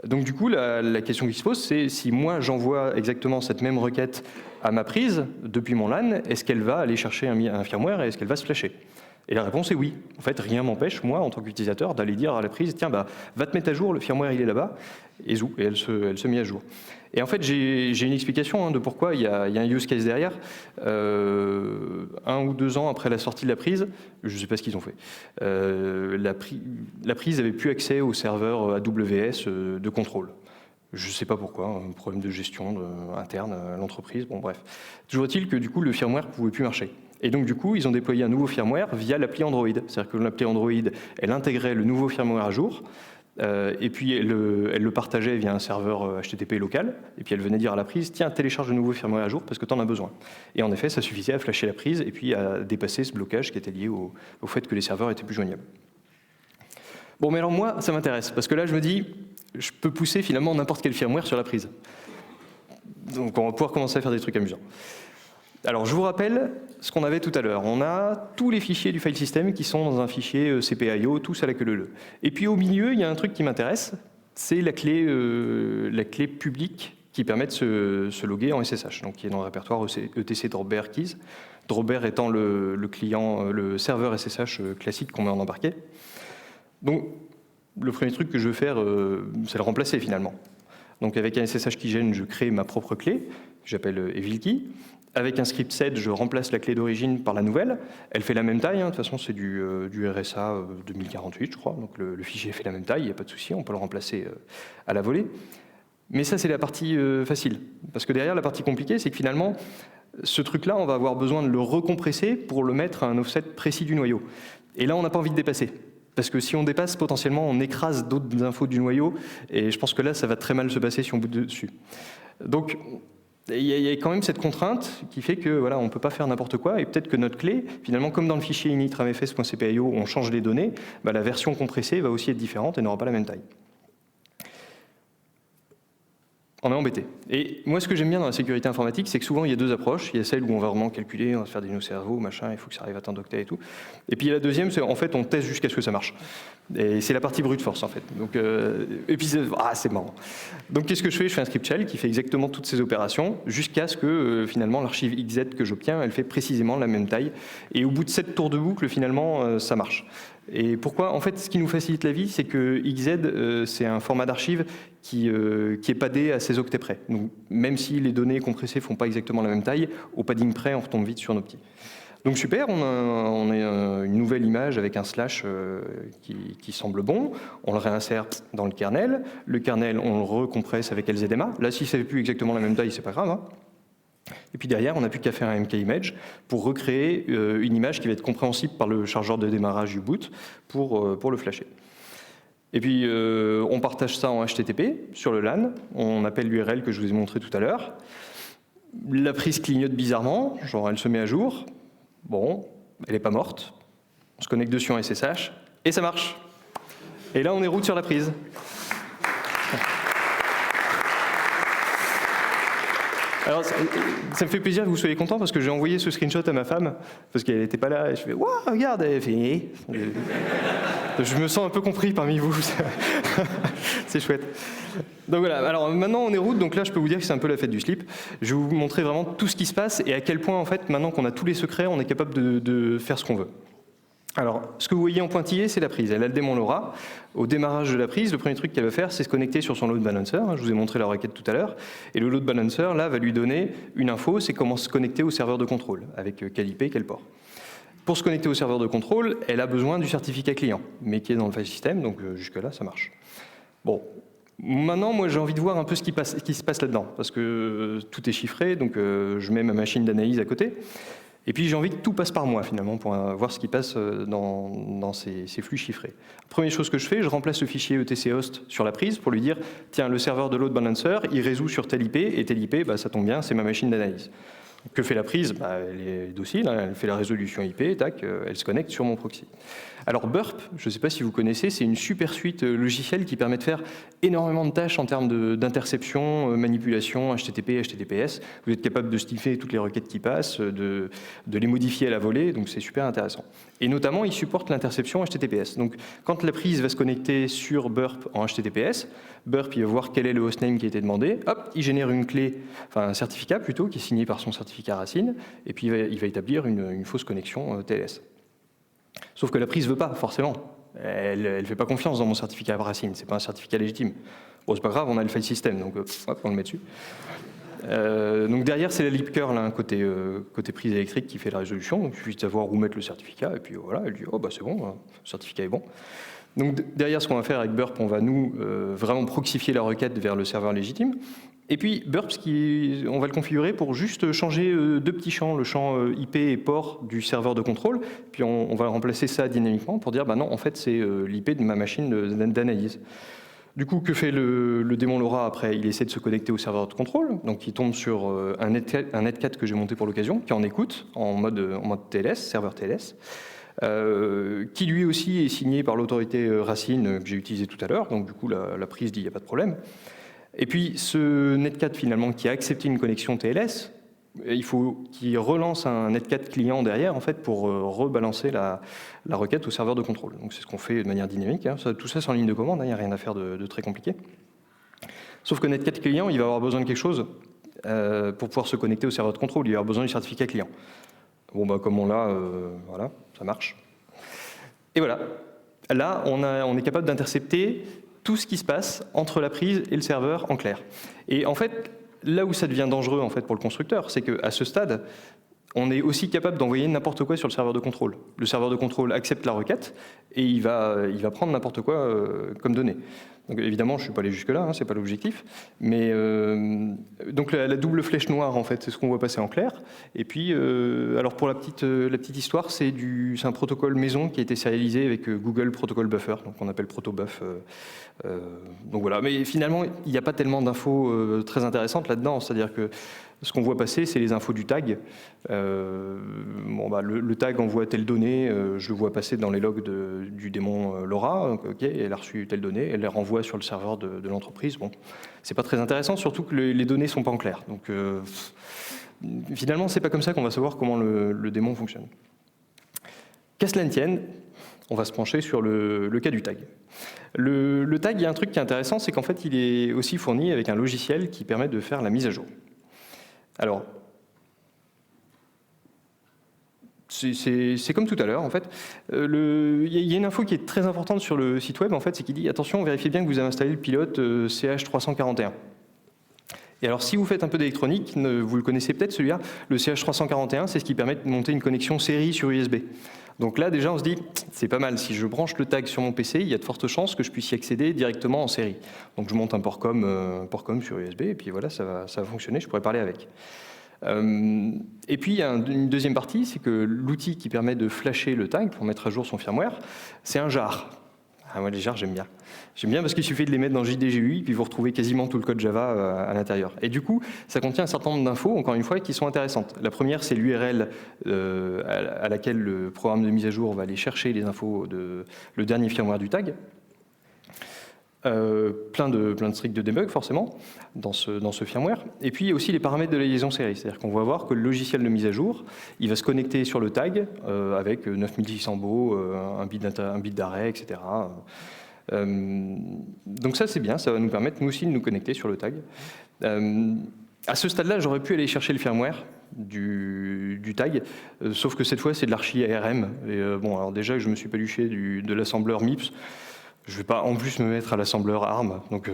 Donc du coup, la question qui se pose, c'est si moi j'envoie exactement cette même requête à ma prise depuis mon LAN, est-ce qu'elle va aller chercher un firmware et est-ce qu'elle va se flasher? Et la réponse est oui. En fait, rien m'empêche, moi, en tant qu'utilisateur, d'aller dire à la prise, tiens, bah, va te mettre à jour, le firmware, il est là-bas, et elle se met à jour. Et en fait, j'ai une explication de pourquoi il y a un use case derrière. 1 ou 2 ans après la sortie de la prise, je ne sais pas ce qu'ils ont fait, la prise n'avait plus accès au serveur AWS de contrôle. Je ne sais pas pourquoi, un problème de gestion interne à l'entreprise, bon bref. Toujours est-il que du coup, le firmware ne pouvait plus marcher. Et donc du coup, ils ont déployé un nouveau firmware via l'appli Android. C'est-à-dire que l'appli Android, elle intégrait le nouveau firmware à jour, et puis elle le partageait via un serveur HTTP local, et puis elle venait dire à la prise, tiens, télécharge le nouveau firmware à jour parce que tu en as besoin. Et en effet, ça suffisait à flasher la prise et puis à dépasser ce blocage qui était lié au fait que les serveurs étaient plus joignables. Bon, mais alors moi, ça m'intéresse, parce que là, je me dis, je peux pousser finalement n'importe quel firmware sur la prise. Donc on va pouvoir commencer à faire des trucs amusants. Alors je vous rappelle ce qu'on avait tout à l'heure. On a tous les fichiers du file system qui sont dans un fichier CPIO, tous à la queue leu. Et puis au milieu, il y a un truc qui m'intéresse, c'est la clé publique qui permet de se loguer en SSH, donc qui est dans le répertoire etc Dropbear Keys. Dropbear étant le client, le serveur SSH classique qu'on met en embarqué. Donc le premier truc que je veux faire, c'est le remplacer finalement. Donc avec un SSH Keygen, je crée ma propre clé, que j'appelle EvilKey. Avec un script set, je remplace la clé d'origine par la nouvelle. Elle fait la même taille, de toute façon c'est du RSA 2048 je crois, donc le fichier fait la même taille, il n'y a pas de souci, on peut le remplacer à la volée. Mais ça c'est la partie facile, parce que derrière la partie compliquée, c'est que finalement, ce truc-là, on va avoir besoin de le recompresser pour le mettre à un offset précis du noyau. Et là, on n'a pas envie de dépasser. Parce que si on dépasse, potentiellement, on écrase d'autres infos du noyau, et je pense que là, ça va très mal se passer si on boot dessus. Donc, il y a quand même cette contrainte qui fait que voilà, on ne peut pas faire n'importe quoi, et peut-être que notre clé, finalement, comme dans le fichier init.ramfs.cpio, on change les données, la version compressée va aussi être différente et n'aura pas la même taille. On est embêté. Et moi, ce que j'aime bien dans la sécurité informatique, c'est que souvent, il y a deux approches. Il y a celle où on va vraiment calculer, on va se faire des nœuds cerveaux, machin, il faut que ça arrive à tant d'octets et tout. Et puis il y a la deuxième, c'est en fait, on teste jusqu'à ce que ça marche. Et c'est la partie brute force, en fait. Donc, et puis, c'est marrant. Donc, qu'est-ce que je fais? Je fais un script shell qui fait exactement toutes ces opérations jusqu'à ce que, finalement, l'archive XZ que j'obtiens, elle fait précisément la même taille. Et au bout de 7 tours de boucle, finalement, ça marche. Et pourquoi? En fait, ce qui nous facilite la vie, c'est que XZ, c'est un format d'archive qui est padé à ces octets près. Donc, même si les données compressées ne font pas exactement la même taille, au padding près, on retombe vite sur nos petits. Donc super, on a une nouvelle image avec un slash qui semble bon. On le réinsère dans le kernel. Le kernel, on le recompresse avec LZMA. Là, si ça ne fait plus exactement la même taille, c'est pas grave, hein. Et puis derrière, on n'a plus qu'à faire un mkimage pour recréer une image qui va être compréhensible par le chargeur de démarrage du boot pour le flasher. Et puis, on partage ça en HTTP sur le LAN. On appelle l'URL que je vous ai montré tout à l'heure. La prise clignote bizarrement, genre elle se met à jour. Bon, elle n'est pas morte. On se connecte dessus en SSH et ça marche. Et là, on est route sur la prise. Alors, ça me fait plaisir que vous soyez contents parce que j'ai envoyé ce screenshot à ma femme parce qu'elle n'était pas là et je fais « Waouh, regarde !» Elle fait « Je me sens un peu compris parmi vous. » C'est chouette. Donc voilà, alors maintenant on est route, donc là je peux vous dire que c'est un peu la fête du slip. Je vais vous montrer vraiment tout ce qui se passe et à quel point en fait maintenant qu'on a tous les secrets, on est capable de faire ce qu'on veut. Alors, ce que vous voyez en pointillé, c'est la prise. Elle a le démon LoRa. Au démarrage de la prise, le premier truc qu'elle va faire, c'est se connecter sur son load balancer. Je vous ai montré la requête tout à l'heure. Et le load balancer, là, va lui donner une info, c'est comment se connecter au serveur de contrôle, avec quel IP, quel port. Pour se connecter au serveur de contrôle, elle a besoin du certificat client, mais qui est dans le file system, donc jusque-là, ça marche. Bon. Maintenant, moi, j'ai envie de voir un peu ce qui se passe là-dedans, parce que tout est chiffré, donc je mets ma machine d'analyse à côté. Et puis j'ai envie que tout passe par moi finalement pour voir ce qui passe dans ces flux chiffrés. Première chose que je fais, je remplace le fichier etc host sur la prise pour lui dire tiens, le serveur de load balancer, il résout sur tel IP et tel IP, ça tombe bien, c'est ma machine d'analyse. Que fait la prise? Elle est docile, elle fait la résolution IP, tac, elle se connecte sur mon proxy. Alors Burp, je ne sais pas si vous connaissez, c'est une super suite logicielle qui permet de faire énormément de tâches en termes d'interception, manipulation, HTTP, HTTPS. Vous êtes capable de sniffer toutes les requêtes qui passent, de les modifier à la volée, donc c'est super intéressant. Et notamment, il supporte l'interception HTTPS. Donc quand la prise va se connecter sur Burp en HTTPS, Burp il va voir quel est le hostname qui a été demandé, hop, il génère une clé, enfin un certificat plutôt, qui est signé par son certificat racine, et puis il va établir une fausse connexion TLS. Sauf que la prise ne veut pas, forcément. Elle ne fait pas confiance dans mon certificat racine, ce n'est pas un certificat légitime. Bon, c'est pas grave, on a le file system, donc hop, on le met dessus. Donc derrière, c'est la libcurl, côté prise électrique qui fait la résolution. Donc il suffit de savoir où mettre le certificat, et puis voilà, elle dit « Oh, c'est bon, le certificat est bon ». Donc derrière, ce qu'on va faire avec Burp, on va nous vraiment proxifier la requête vers le serveur légitime. Et puis Burps, on va le configurer pour juste changer deux petits champs, le champ IP et port du serveur de contrôle, puis on va remplacer ça dynamiquement pour dire bah non, en fait c'est l'IP de ma machine d'analyse. Du coup, que fait le démon LoRa après? Il essaie de se connecter au serveur de contrôle, donc il tombe sur un netcat que j'ai monté pour l'occasion, qui en écoute en mode TLS, serveur TLS, qui lui aussi est signé par l'autorité Racine que j'ai utilisé tout à l'heure, donc du coup la prise dit il n'y a pas de problème. Et puis ce netcat finalement qui a accepté une connexion TLS, il faut qu'il relance un netcat client derrière en fait pour rebalancer la requête au serveur de contrôle. Donc c'est ce qu'on fait de manière dynamique. Hein. Tout ça c'est en ligne de commande, il n'y a rien à faire de très compliqué. Sauf que netcat client, il va avoir besoin de quelque chose pour pouvoir se connecter au serveur de contrôle. Il va avoir besoin du certificat client. Bon bah comme on l'a, voilà, ça marche. Et voilà. Là, on est capable d'intercepter tout ce qui se passe entre la prise et le serveur en clair. Et en fait, là où ça devient dangereux en fait, pour le constructeur, c'est qu'à ce stade, on est aussi capable d'envoyer n'importe quoi sur le serveur de contrôle. Le serveur de contrôle accepte la requête et il va prendre n'importe quoi comme donnée. Donc évidemment, je ne suis pas allé jusque-là, hein, ce n'est pas l'objectif. Mais donc la double flèche noire, en fait, c'est ce qu'on voit passer en clair. Et puis, alors pour la petite histoire, c'est un protocole maison qui a été sérialisé avec Google Protocol Buffer, donc on appelle Protobuf. Donc voilà, mais finalement, il n'y a pas tellement d'infos très intéressantes là-dedans. C'est-à-dire que ce qu'on voit passer, c'est les infos du tag. Bon, bah, le tag envoie telle donnée, je le vois passer dans les logs du démon LoRa. Ok, elle a reçu telle donnée, elle les renvoie sur le serveur de l'entreprise. Bon, c'est pas très intéressant, surtout que les données sont pas en clair. Donc finalement, c'est pas comme ça qu'on va savoir comment le démon fonctionne. Qu'à cela ne tienne, on va se pencher sur le cas du tag. Le tag, il y a un truc qui est intéressant, c'est qu'en fait, il est aussi fourni avec un logiciel qui permet de faire la mise à jour. Alors, c'est comme tout à l'heure, en fait. Il y a une info qui est très importante sur le site web, en fait, c'est qu'il dit « Attention, vérifiez bien que vous avez installé le pilote CH341 ». Et alors, si vous faites un peu d'électronique, vous le connaissez peut-être celui-là, le CH341, c'est ce qui permet de monter une connexion série sur USB. Donc là, déjà, on se dit, c'est pas mal, si je branche le tag sur mon PC, il y a de fortes chances que je puisse y accéder directement en série. Donc je monte un port com sur USB, et puis voilà, ça va fonctionner, je pourrais parler avec. Et puis, il y a une deuxième partie, c'est que l'outil qui permet de flasher le tag pour mettre à jour son firmware, c'est un jar. Ah, moi, les jars, j'aime bien. J'aime bien parce qu'il suffit de les mettre dans JDGUI, puis vous retrouvez quasiment tout le code Java à l'intérieur. Et du coup, ça contient un certain nombre d'infos, encore une fois, qui sont intéressantes. La première, c'est l'URL à laquelle le programme de mise à jour va aller chercher les infos le dernier firmware du tag. Plein de tricks de debug, forcément, dans ce firmware. Et puis, aussi les paramètres de la liaison série. C'est-à-dire qu'on va voir que le logiciel de mise à jour, il va se connecter sur le tag avec 9600 baux, un bit d'arrêt, etc. Donc ça, c'est bien, ça va nous permettre, nous aussi, de nous connecter sur le tag. À ce stade-là, j'aurais pu aller chercher le firmware du tag, sauf que cette fois, c'est de l'archi ARM. Et bon, alors déjà, je me suis paluché de l'assembleur MIPS. Je ne vais pas en plus me mettre à l'assembleur ARM, donc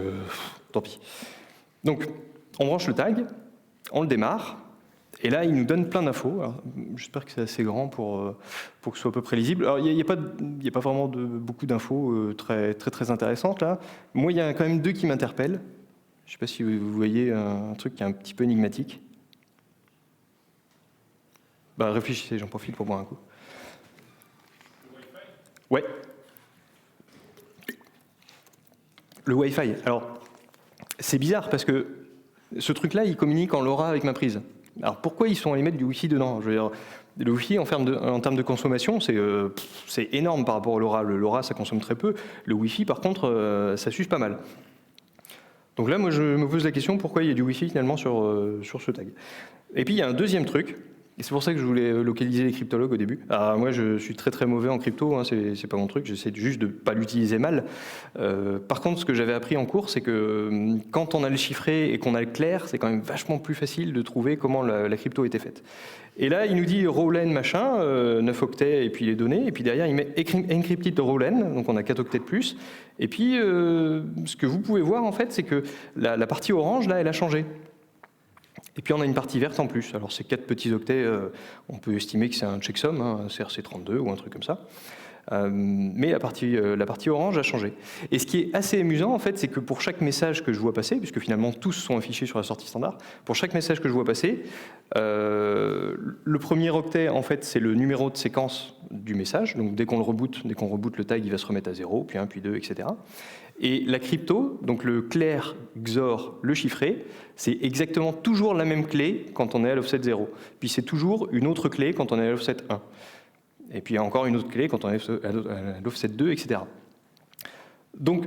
tant pis. Donc, on branche le tag, on le démarre, et là, il nous donne plein d'infos. J'espère que c'est assez grand pour que ce soit à peu près lisible. Alors, il n'y a pas vraiment beaucoup d'infos très intéressantes, là. Moi, il y a quand même deux qui m'interpellent. Je ne sais pas si vous voyez un truc qui est un petit peu énigmatique. Bah, réfléchissez, j'en profite pour boire un coup. Ouais. Le Wi-Fi. Alors, c'est bizarre parce que ce truc-là, il communique en LoRa avec ma prise. Alors, pourquoi ils sont allés mettre du Wi-Fi dedans? Je veux dire, le Wi-Fi, en termes de consommation, c'est énorme par rapport au LoRa. Le LoRa, ça consomme très peu. Le Wi-Fi, par contre, ça s'use pas mal. Donc là, moi, je me pose la question, pourquoi il y a du Wi-Fi finalement sur ce tag? Et puis, il y a un deuxième truc. Et c'est pour ça que je voulais localiser les cryptologues au début. Alors moi, je suis très mauvais en crypto, hein, c'est pas mon truc, j'essaie juste de ne pas l'utiliser mal. Par contre, ce que j'avais appris en cours, c'est que quand on a le chiffré et qu'on a le clair, c'est quand même vachement plus facile de trouver comment la crypto était faite. Et là, il nous dit Rowlen machin, 9 octets et puis les données, et puis derrière, il met encrypted Rowlen, donc on a 4 octets de plus. Et puis, ce que vous pouvez voir, en fait, c'est que la partie orange, là, elle a changé. Et puis on a une partie verte en plus. Alors ces 4 petits octets, on peut estimer que c'est un checksum, hein, un CRC32 ou un truc comme ça. Mais la partie orange a changé. Et ce qui est assez amusant, en fait, c'est que pour chaque message que je vois passer, puisque finalement tous sont affichés sur la sortie standard, pour chaque message que je vois passer, le premier octet, en fait, c'est le numéro de séquence du message. Donc dès qu'on reboot le tag, il va se remettre à 0, puis 1, puis 2, etc. Et la crypto, donc le clair, XOR, le chiffré, c'est exactement toujours la même clé quand on est à l'offset 0. Puis c'est toujours une autre clé quand on est à l'offset 1. Et puis encore une autre clé quand on est à l'offset 2, etc. Donc,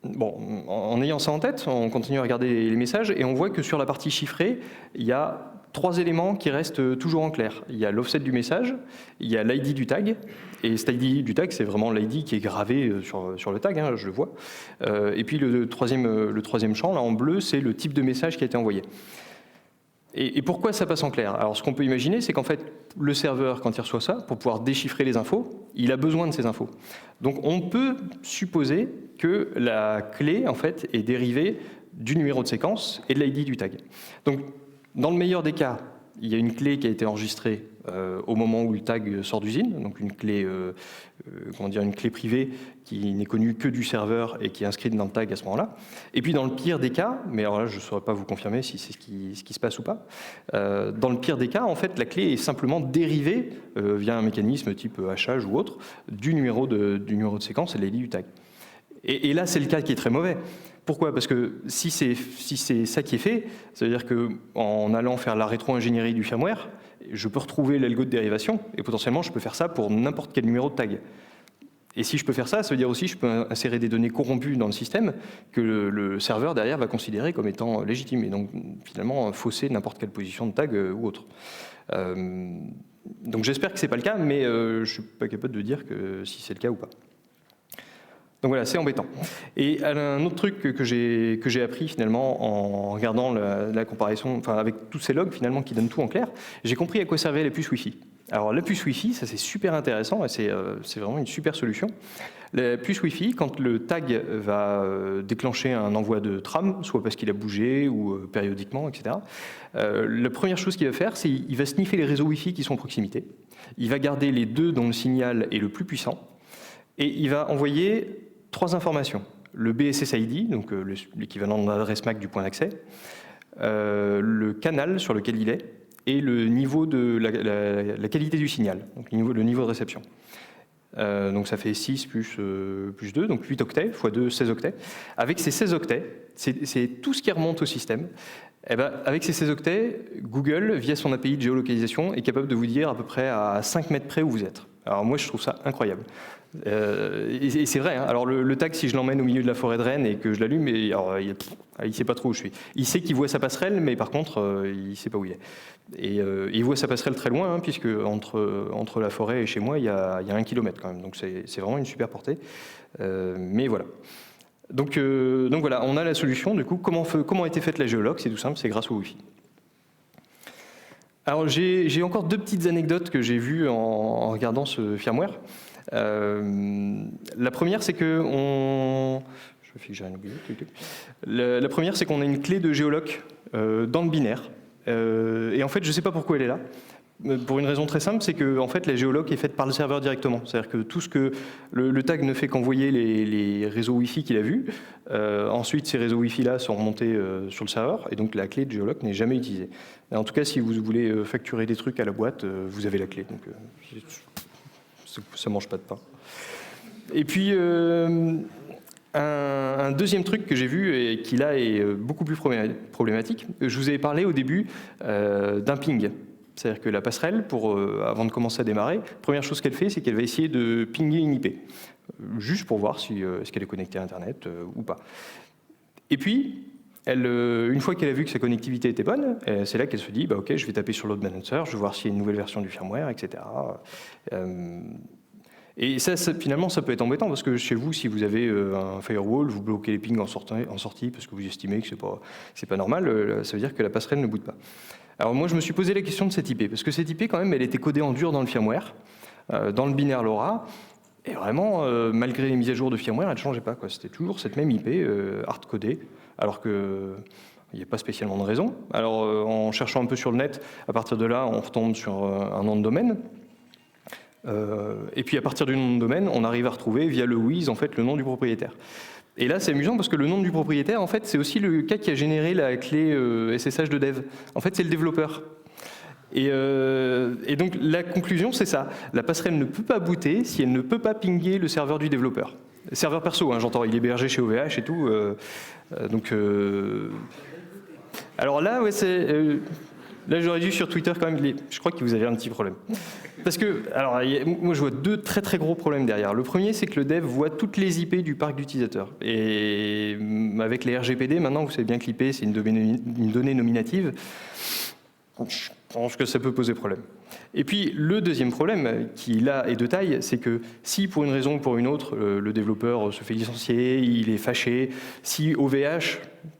bon, en ayant ça en tête, on continue à regarder les messages et on voit que sur la partie chiffrée, il y a 3 éléments qui restent toujours en clair. Il y a l'offset du message, il y a l'ID du tag, et cet ID du tag, c'est vraiment l'ID qui est gravé sur le tag, hein, je le vois. Et puis le troisième champ, là en bleu, c'est le type de message qui a été envoyé. Et pourquoi ça passe en clair? Alors ce qu'on peut imaginer, c'est qu'en fait, le serveur, quand il reçoit ça, pour pouvoir déchiffrer les infos, il a besoin de ces infos. Donc on peut supposer que la clé, en fait, est dérivée du numéro de séquence et de l'ID du tag. Donc dans le meilleur des cas, il y a une clé qui a été enregistrée au moment où le tag sort d'usine, donc une clé privée qui n'est connue que du serveur et qui est inscrite dans le tag à ce moment-là. Et puis dans le pire des cas, mais alors là je ne saurais pas vous confirmer si c'est ce qui se passe ou pas, dans le pire des cas, en fait, la clé est simplement dérivée via un mécanisme type hachage ou autre du numéro de séquence et l'ID du tag. Et là, c'est le cas qui est très mauvais. Pourquoi? Parce que si c'est ça qui est fait, ça veut dire qu'en allant faire la rétro-ingénierie du firmware, je peux retrouver l'algo de dérivation et potentiellement je peux faire ça pour n'importe quel numéro de tag. Et si je peux faire ça, ça veut dire aussi que je peux insérer des données corrompues dans le système que le serveur derrière va considérer comme étant légitimes et donc finalement fausser n'importe quelle position de tag ou autre. Donc j'espère que ce n'est pas le cas, mais je ne suis pas capable de dire si c'est le cas ou pas. Donc voilà, c'est embêtant. Et un autre truc que j'ai appris finalement en regardant la comparaison, enfin avec tous ces logs finalement qui donnent tout en clair, j'ai compris à quoi servait la puce Wi-Fi. Alors la puce Wi-Fi, ça c'est super intéressant et c'est vraiment une super solution. La puce Wi-Fi, quand le tag va déclencher un envoi de tram, soit parce qu'il a bougé ou périodiquement, etc., la première chose qu'il va faire, c'est qu'il va sniffer les réseaux Wi-Fi qui sont à proximité. Il va garder les deux dont le signal est le plus puissant et il va envoyer 3 informations. Le BSSID, donc l'équivalent de l'adresse MAC du point d'accès, le canal sur lequel il est, et le niveau de la qualité du signal, donc le niveau de réception. Donc ça fait 6 plus 2, donc 8 octets, x 2, 16 octets. Avec ces 16 octets, c'est tout ce qui remonte au système. Et ben, avec ces 16 octets, Google, via son API de géolocalisation, est capable de vous dire à peu près à 5 mètres près où vous êtes. Alors moi, je trouve ça incroyable. Et c'est vrai, hein. Alors le tag, si je l'emmène au milieu de la forêt de Rennes et que je l'allume, il ne sait pas trop où je suis. Il sait qu'il voit sa passerelle, mais par contre, il ne sait pas où il est. Et il voit sa passerelle très loin, hein, puisque entre la forêt et chez moi, il y a 1 kilomètre quand même. Donc c'est vraiment une super portée. Mais voilà. Donc voilà, on a la solution. Du coup, comment a été faite la géologue? C'est tout simple, c'est grâce au Wi-Fi. Alors j'ai encore 2 petites anecdotes que j'ai vues en regardant ce firmware. La première, c'est que la première, c'est qu'on a une clé de géoloc dans le binaire. Et en fait, je ne sais pas pourquoi elle est là. Pour une raison très simple, c'est que en fait, la géoloc est faite par le serveur directement. C'est-à-dire que tout ce que le tag ne fait qu'envoyer les réseaux Wi-Fi qu'il a vus. Ensuite, ces réseaux Wi-Fi-là sont remontés sur le serveur, et donc la clé de géoloc n'est jamais utilisée. En tout cas, si vous voulez facturer des trucs à la boîte, vous avez la clé. Donc, ça ne mange pas de pain. Et puis, un deuxième truc que j'ai vu et qui là est beaucoup plus problématique, je vous avais parlé au début d'un ping. C'est-à-dire que la passerelle, avant de commencer à démarrer, première chose qu'elle fait, c'est qu'elle va essayer de pinguer une IP, juste pour voir si est-ce qu'elle est connectée à Internet ou pas. Et puis, une fois qu'elle a vu que sa connectivité était bonne, c'est là qu'elle se dit bah, « Ok, je vais taper sur load balancer, je vais voir s'il y a une nouvelle version du firmware, etc. » Et ça, finalement, ça peut être embêtant parce que chez vous, si vous avez un firewall, vous bloquez les pings en sortie parce que vous estimez que c'est pas normal, ça veut dire que la passerelle ne boot pas. Alors moi, je me suis posé la question de cette IP, parce que cette IP, quand même, elle était codée en dur dans le firmware, dans le binaire LoRa, et vraiment, malgré les mises à jour de firmware, elle ne changeait pas, quoi. C'était toujours cette même IP hard-codée, alors que il n'y a pas spécialement de raison. Alors, en cherchant un peu sur le net, à partir de là, on retombe sur un nom de domaine. Et puis à partir du nom de domaine, on arrive à retrouver via le WHOIS en fait le nom du propriétaire. Et là, c'est amusant parce que le nom du propriétaire, en fait, c'est aussi le cas qui a généré la clé SSH de dev. En fait, c'est le développeur. Et donc la conclusion, c'est ça. La passerelle ne peut pas booter si elle ne peut pas pinguer le serveur du développeur. Serveur perso, hein, j'entends, il est hébergé chez OVH et tout. Alors là, ouais, là, j'aurais dû sur Twitter quand même. Je crois que vous avez un petit problème. Parce que, alors, moi je vois deux très très gros problèmes derrière. Le premier, c'est que le dev voit toutes les IP du parc d'utilisateurs. Et avec les RGPD, maintenant, vous savez bien que l'IP, c'est une donnée nominative. Je pense que ça peut poser problème. Et puis, le deuxième problème, qui là est de taille, c'est que si pour une raison ou pour une autre, le développeur se fait licencier, il est fâché, si OVH,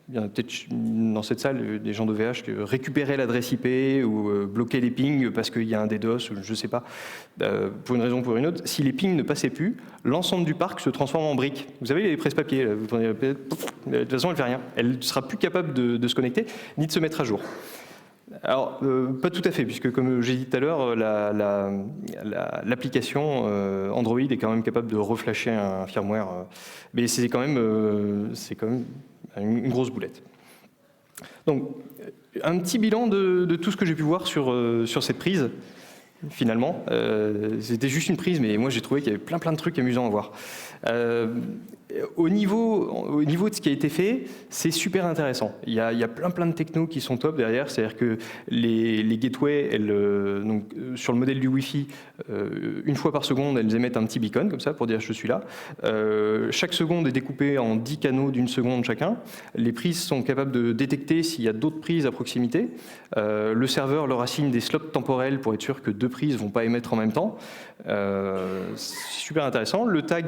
il y en a peut-être dans cette salle des gens d'OVH qui récupéraient l'adresse IP ou bloquaient les pings parce qu'il y a un DDoS, je ne sais pas, pour une raison ou pour une autre, si les pings ne passaient plus, l'ensemble du parc se transforme en briques. Vous savez, les presse-papiers, de toute façon, elle ne fait rien. Elle ne sera plus capable de se connecter ni de se mettre à jour. Alors, pas tout à fait, puisque comme j'ai dit tout à l'heure, l'application Android est quand même capable de reflasher un firmware, mais c'est quand même une grosse boulette. Donc, un petit bilan de tout ce que j'ai pu voir sur cette prise, finalement. C'était juste une prise, mais moi j'ai trouvé qu'il y avait plein de trucs amusants à voir. Au niveau de ce qui a été fait, c'est super intéressant. Il y a plein de technos qui sont top derrière. C'est-à-dire que les gateways, donc, sur le modèle du Wi-Fi, une fois par seconde, elles émettent un petit beacon, comme ça, pour dire je suis là. Chaque seconde est découpée en 10 canaux d'une seconde chacun. Les prises sont capables de détecter s'il y a d'autres prises à proximité. Le serveur leur assigne des slots temporels pour être sûr que deux prises ne vont pas émettre en même temps. C'est super intéressant. Le tag,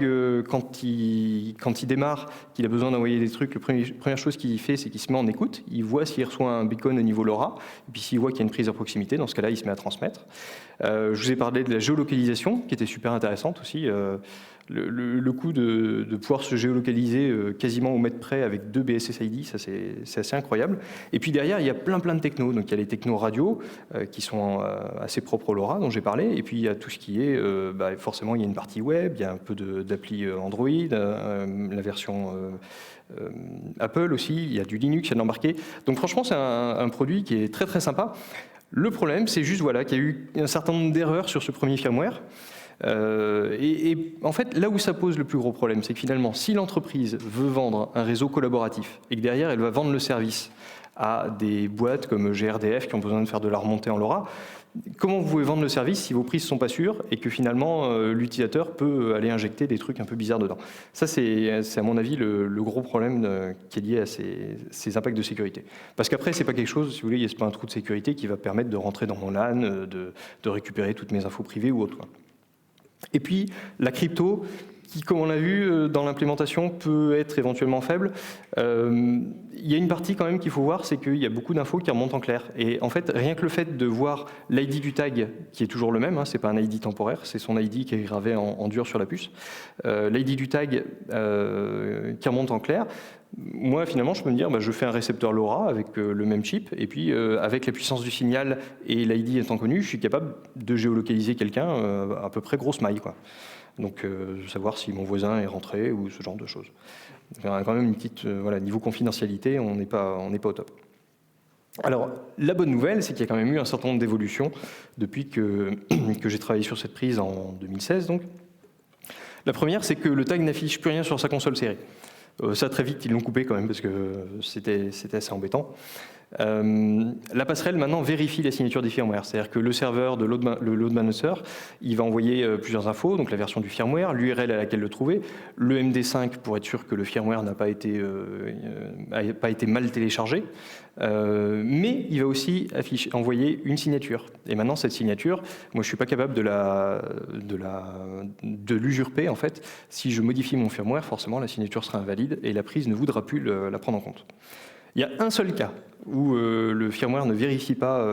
quand il démarre, qu'il a besoin d'envoyer des trucs, la première chose qu'il fait, c'est qu'il se met en écoute. Il voit s'il reçoit un beacon au niveau LoRa. Et puis s'il voit qu'il y a une prise à proximité, dans ce cas-là, il se met à transmettre. Je vous ai parlé de la géolocalisation, qui était super intéressante aussi. Le coup de pouvoir se géolocaliser quasiment au mètre près avec 2 BSS-ID, ça c'est assez incroyable. Et puis derrière, il y a plein de technos. Donc il y a les technos radio qui sont assez propres au LoRa, dont j'ai parlé. Et puis il y a tout ce qui est, forcément, il y a une partie web, il y a un peu d'appli Android, la version Apple aussi, il y a du Linux, il y a de l'embarqué. Donc franchement, c'est un produit qui est très sympa. Le problème, c'est juste qu'il y a eu un certain nombre d'erreurs sur ce premier firmware. Et en fait, là où ça pose le plus gros problème, c'est que finalement, si l'entreprise veut vendre un réseau collaboratif et que derrière, elle va vendre le service à des boîtes comme GRDF qui ont besoin de faire de la remontée en LoRa, comment vous pouvez vendre le service si vos prises ne sont pas sûres et que finalement, l'utilisateur peut aller injecter des trucs un peu bizarres dedans? Ça, c'est à mon avis le gros problème qui est lié à ces impacts de sécurité. Parce qu'après, c'est pas quelque chose, si vous voulez, c'est pas un trou de sécurité qui va permettre de rentrer dans mon LAN, de récupérer toutes mes infos privées ou autre, quoi. Et puis, la crypto, qui, comme on l'a vu dans l'implémentation, peut être éventuellement faible. Il y a une partie quand même qu'il faut voir, c'est qu'il y a beaucoup d'infos qui remontent en clair. Et en fait, rien que le fait de voir l'ID du tag, qui est toujours le même, hein, c'est pas un ID temporaire, c'est son ID qui est gravé en dur sur la puce, l'ID du tag qui remonte en clair, moi, finalement, je peux me dire, je fais un récepteur LoRa avec le même chip, et puis avec la puissance du signal et l'ID étant connu, je suis capable de géolocaliser quelqu'un à peu près grosse maille, quoi. Donc, savoir si mon voisin est rentré ou ce genre de choses. Donc, il y a quand même une petite, niveau confidentialité, on n'est pas au top. Alors, la bonne nouvelle, c'est qu'il y a quand même eu un certain nombre d'évolutions depuis que j'ai travaillé sur cette prise en 2016. Donc. La première, c'est que le tag n'affiche plus rien sur sa console série. Ça, très vite, ils l'ont coupé quand même, parce que c'était assez embêtant. La passerelle, maintenant, vérifie la signature des firmware. C'est-à-dire que le serveur de le load balancer, il va envoyer plusieurs infos, donc la version du firmware, l'URL à laquelle le trouver, le MD5 pour être sûr que le firmware n'a pas été mal téléchargé, mais il va aussi envoyer une signature. Et maintenant, cette signature, moi, je ne suis pas capable de l'usurper, en fait. Si je modifie mon firmware, forcément, la signature sera invalide et la prise ne voudra plus la prendre en compte. Il y a un seul cas où le firmware ne vérifie pas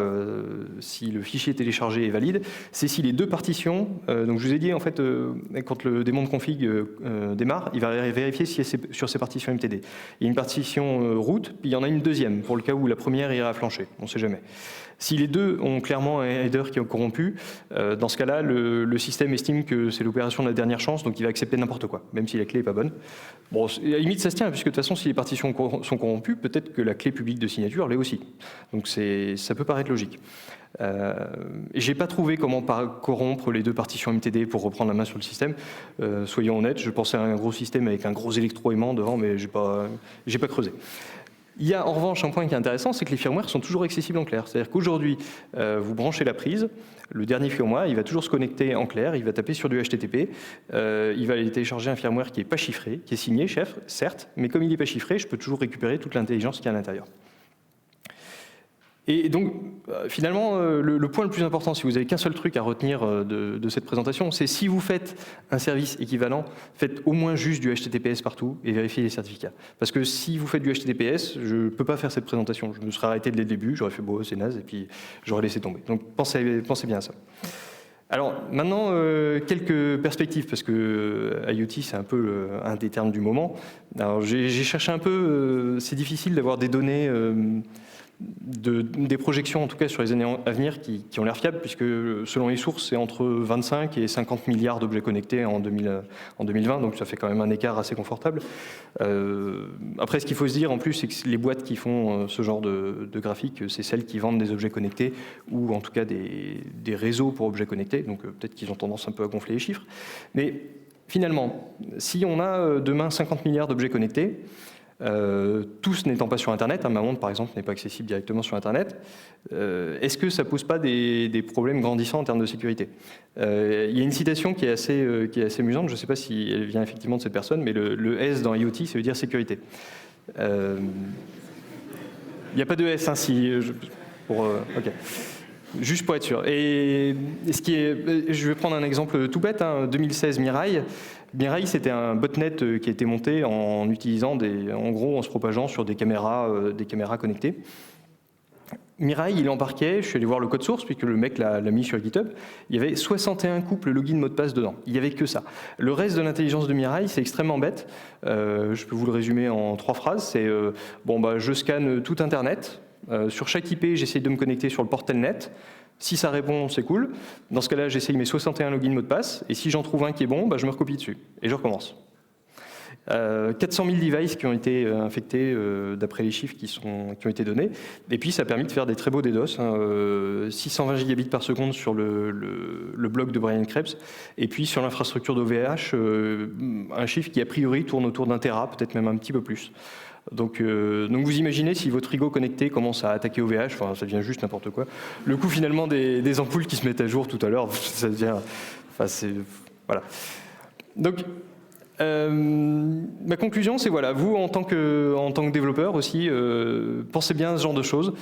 si le fichier téléchargé est valide, c'est si les deux partitions, donc je vous ai dit en fait, quand le démon de config démarre, il va vérifier si c'est sur ces partitions MTD. Il y a une partition root, puis il y en a une deuxième, pour le cas où la première ira flancher, on ne sait jamais. Si les deux ont clairement un header qui est corrompu, dans ce cas-là, le système estime que c'est l'opération de la dernière chance, donc il va accepter n'importe quoi, même si la clé n'est pas bonne. Bon, à la limite, ça se tient, puisque de toute façon, si les partitions sont corrompues, peut-être que la clé publique de signature l'est aussi. Donc ça peut paraître logique. J'ai pas trouvé comment corrompre les deux partitions MTD pour reprendre la main sur le système. Soyons honnêtes, je pensais à un gros système avec un gros électroaimant devant, mais j'ai pas creusé. Il y a en revanche un point qui est intéressant, c'est que les firmwares sont toujours accessibles en clair. C'est-à-dire qu'aujourd'hui, vous branchez la prise, le dernier firmware, il va toujours se connecter en clair, il va taper sur du HTTP, il va aller télécharger un firmware qui n'est pas chiffré, qui est signé, certes, mais comme il n'est pas chiffré, je peux toujours récupérer toute l'intelligence qu'il y a à l'intérieur. Et donc, finalement, le point le plus important, si vous n'avez qu'un seul truc à retenir de cette présentation, c'est si vous faites un service équivalent, faites au moins juste du HTTPS partout et vérifiez les certificats. Parce que si vous faites du HTTPS, je ne peux pas faire cette présentation. Je me serais arrêté dès le début, j'aurais fait beau, c'est naze, et puis j'aurais laissé tomber. Donc, pensez bien à ça. Alors, maintenant, quelques perspectives, parce que IoT, c'est un peu un des termes du moment. Alors, j'ai cherché un peu, c'est difficile d'avoir des données... des projections en tout cas sur les années à venir qui ont l'air fiables, puisque selon les sources c'est entre 25 et 50 milliards d'objets connectés en 2020, donc ça fait quand même un écart assez confortable. Après, ce qu'il faut se dire en plus, c'est que les boîtes qui font ce genre de graphique, c'est celles qui vendent des objets connectés ou en tout cas des réseaux pour objets connectés, donc peut-être qu'ils ont tendance un peu à gonfler les chiffres. Mais finalement, si on a demain 50 milliards d'objets connectés, tous n'étant pas sur Internet, ma montre par exemple n'est pas accessible directement sur Internet, est-ce que ça ne pose pas des problèmes grandissants en termes de sécurité? Il y a une citation qui est assez amusante, je ne sais pas si elle vient effectivement de cette personne, mais le S dans IoT, ça veut dire sécurité. Il n'y a pas de S, hein, ok. Juste pour être sûr. Et je vais prendre un exemple tout bête, 2016 Mirai. Mirai, c'était un botnet qui a été monté en utilisant en se propageant sur des caméras connectées. Mirai, il embarquait, je suis allé voir le code source, puisque le mec l'a mis sur GitHub, il y avait 61 couples login mot de passe dedans. Il n'y avait que ça. Le reste de l'intelligence de Mirai, c'est extrêmement bête. Je peux vous le résumer en 3 phrases. C'est, je scanne tout Internet. Sur chaque IP, j'essaye de me connecter sur le port Telnet. Si ça répond, c'est cool. Dans ce cas-là, j'essaye mes 61 logins mot de passe. Et si j'en trouve un qui est bon, je me recopie dessus. Et je recommence. 400 000 devices qui ont été infectés d'après les chiffres qui ont été donnés. Et puis, ça a permis de faire des très beaux DDoS. 620 gigabits par seconde sur le blog de Brian Krebs. Et puis, sur l'infrastructure d'OVH, un chiffre qui, a priori, tourne autour d'1 Tera, peut-être même un petit peu plus. Donc vous imaginez si votre frigo connecté commence à attaquer OVH, ça devient juste n'importe quoi. Le coût finalement des ampoules qui se mettent à jour tout à l'heure, ça devient... Voilà. Donc, ma conclusion, c'est voilà, vous en tant que développeur aussi, pensez bien à ce genre de choses.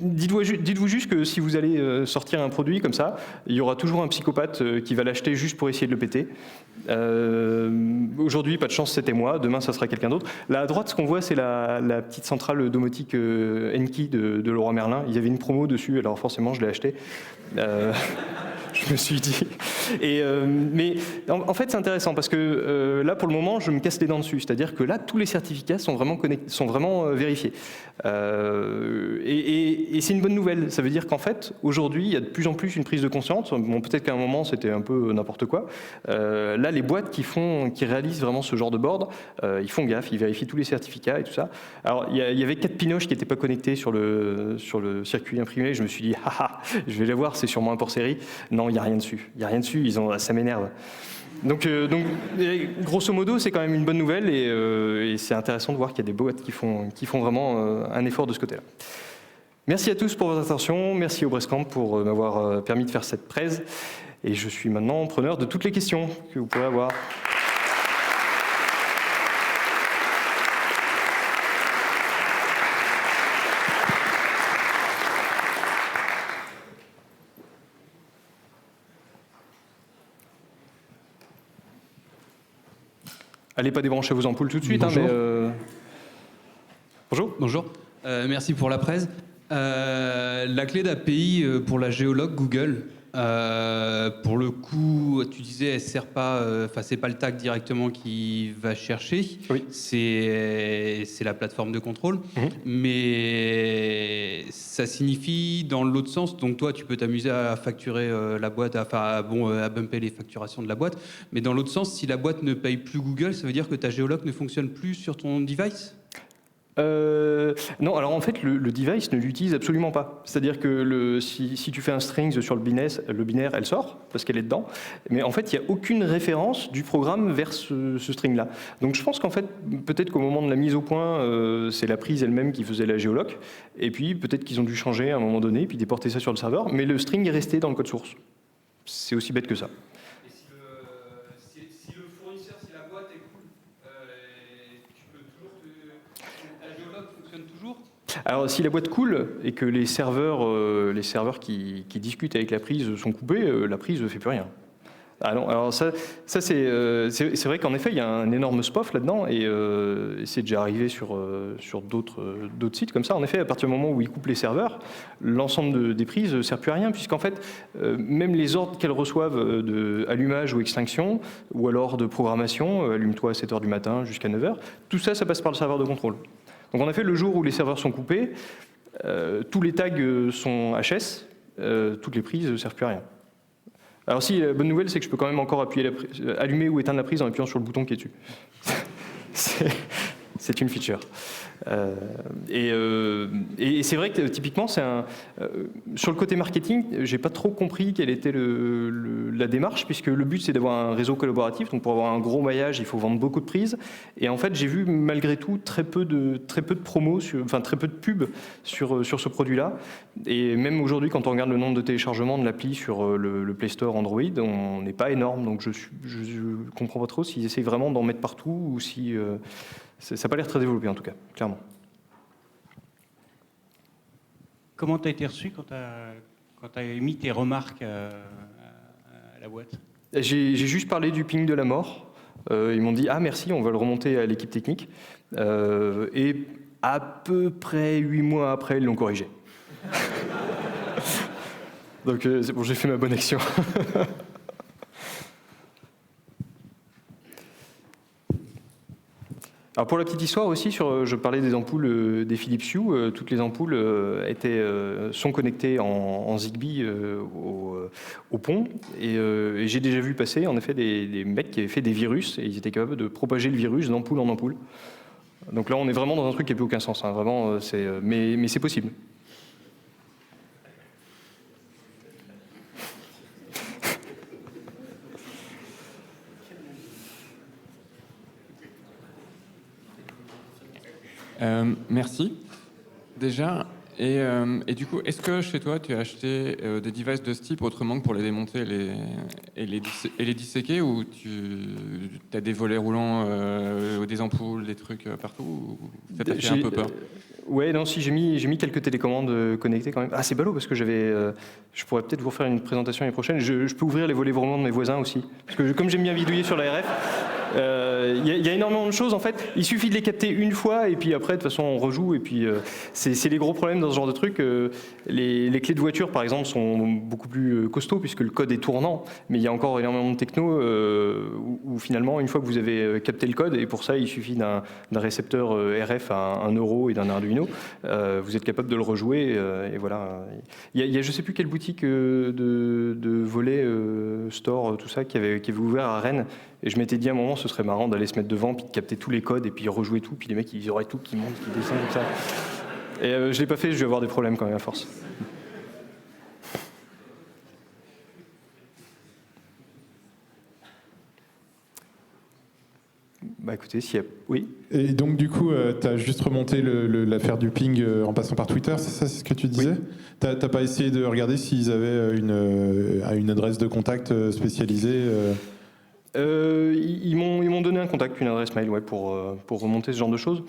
Dites-vous juste que si vous allez sortir un produit comme ça, il y aura toujours un psychopathe qui va l'acheter juste pour essayer de le péter. Aujourd'hui, pas de chance, c'était moi. Demain, ça sera quelqu'un d'autre. Là, à droite, ce qu'on voit, c'est la petite centrale domotique Enki de Leroy Merlin. Il y avait une promo dessus, alors forcément, je l'ai acheté. Je me suis dit. Mais en fait, c'est intéressant parce que là, pour le moment, je me casse les dents dessus. C'est-à-dire que là, tous les certificats sont vraiment vérifiés. Et c'est une bonne nouvelle. Ça veut dire qu'en fait, aujourd'hui, il y a de plus en plus une prise de conscience. Bon, peut-être qu'à un moment, c'était un peu n'importe quoi. Là, les boîtes qui réalisent vraiment ce genre de board, ils font gaffe, ils vérifient tous les certificats et tout ça. Alors, il y avait 4 pinoches qui n'étaient pas connectés sur le circuit imprimé. Je me suis dit, je vais les voir, c'est sûrement un port série. Non, il n'y a rien dessus. Il n'y a rien dessus, ça m'énerve. Donc, grosso modo, c'est quand même une bonne nouvelle et c'est intéressant de voir qu'il y a des boîtes qui font vraiment un effort de ce côté-là. Merci à tous pour votre attention. Merci au Brescamp pour m'avoir permis de faire cette presse. Et je suis maintenant preneur de toutes les questions que vous pourrez avoir. Allez pas débrancher vos ampoules tout de suite, mais... Bonjour, merci pour la presse. La clé d'API pour la géologue Google, pour le coup, tu disais, elle sert pas, c'est pas le tag directement qui va chercher, Oui. c'est la plateforme de contrôle, mais ça signifie dans l'autre sens, donc toi tu peux t'amuser à facturer la boîte, à bumper les facturations de la boîte, mais dans l'autre sens, si la boîte ne paye plus Google, ça veut dire que ta géologue ne fonctionne plus sur ton device ? Non, alors en fait, le device ne l'utilise absolument pas. C'est-à-dire que si tu fais un strings sur le binaire, elle sort, parce qu'elle est dedans. Mais en fait, il n'y a aucune référence du programme vers ce string-là. Donc je pense qu'en fait, peut-être qu'au moment de la mise au point, c'est la prise elle-même qui faisait la géoloc. Et puis peut-être qu'ils ont dû changer à un moment donné, puis déporter ça sur le serveur. Mais le string est resté dans le code source. C'est aussi bête que ça. Si le fournisseur, si la boîte est cool, tu peux toujours la géologue fonctionne toujours ? Alors si la boîte coule et que les serveurs qui discutent avec la prise sont coupés, la prise ne fait plus rien. Ah non, alors ça c'est vrai qu'en effet il y a un énorme SPOF là-dedans et c'est déjà arrivé sur d'autres sites comme ça. En effet, à partir du moment où ils coupent les serveurs, l'ensemble des prises ne sert plus à rien puisqu'en fait même les ordres qu'elles reçoivent de allumage ou extinction ou alors de programmation, allume-toi à 7h du matin jusqu'à 9h, tout ça passe par le serveur de contrôle. Donc en effet, le jour où les serveurs sont coupés, tous les tags sont HS, toutes les prises ne servent plus à rien. Alors si, la bonne nouvelle, c'est que je peux quand même encore allumer ou éteindre la prise en appuyant sur le bouton qui est dessus. C'est une feature. Et c'est vrai que typiquement, sur le côté marketing, j'ai pas trop compris quelle était la démarche, puisque le but c'est d'avoir un réseau collaboratif. Donc pour avoir un gros maillage, il faut vendre beaucoup de prises. Et en fait, j'ai vu malgré tout très peu de promos, très peu de pubs sur ce produit-là. Et même aujourd'hui, quand on regarde le nombre de téléchargements de l'appli sur le Play Store Android, on n'est pas énorme. Donc je comprends pas trop s'ils essayent vraiment d'en mettre partout ou si ça n'a pas l'air très développé en tout cas, clairement. Comment tu as été reçu quand tu as émis tes remarques à la boîte ? J'ai juste parlé du ping de la mort. Ils m'ont dit « Ah merci, on va le remonter à l'équipe technique ». Et à peu près 8 mois après, ils l'ont corrigé. Donc c'est bon, j'ai fait ma bonne action. Alors pour la petite histoire aussi, je parlais des ampoules des Philips Hue. Toutes les ampoules sont connectées en Zigbee au pont. Et j'ai déjà vu passer en effet des mecs qui avaient fait des virus et ils étaient capables de propager le virus d'ampoule en ampoule. Donc là, on est vraiment dans un truc qui n'a plus aucun sens. Hein, vraiment, mais c'est possible. Merci. Déjà, et du coup, est-ce que chez toi, tu as acheté des devices de ce type autrement que pour les démonter et les disséquer, ou tu as des volets roulants, des ampoules, des trucs partout, ou ça t'a fait un peu peur? Ouais, non, si j'ai mis quelques télécommandes connectées quand même. Ah, c'est ballot parce que je pourrais peut-être vous refaire une présentation l'année prochaine. Je peux ouvrir les volets roulants de mes voisins aussi, parce que comme j'aime bien bidouiller sur la RF, il y a énormément de choses en fait. Il suffit de les capter une fois et puis après de toute façon on rejoue et puis c'est les gros problèmes dans ce genre de truc. Les clés de voiture par exemple sont beaucoup plus costauds puisque le code est tournant, mais il y a encore énormément de techno où finalement une fois que vous avez capté le code, et pour ça il suffit d'un récepteur RF à 1 euro et d'un Arduino, vous êtes capable de le rejouer et voilà. Il y a je sais plus quelle boutique de volets store tout ça qui avait ouvert à Rennes. Et je m'étais dit à un moment, ce serait marrant d'aller se mettre devant, puis de capter tous les codes, et puis rejouer tout, puis les mecs, ils auraient tout qui monte, qui descend, comme ça. Et je ne l'ai pas fait, je vais avoir des problèmes quand même, à force. Bah écoutez, s'il y a... Oui. Et donc du coup, tu as juste remonté l'affaire du ping en passant par Twitter, c'est ça, c'est ce que tu disais? Oui. T'as pas essayé de regarder s'ils avaient une adresse de contact spécialisée Ils m'ont donné un contact, une adresse mail, ouais, pour remonter ce genre de choses.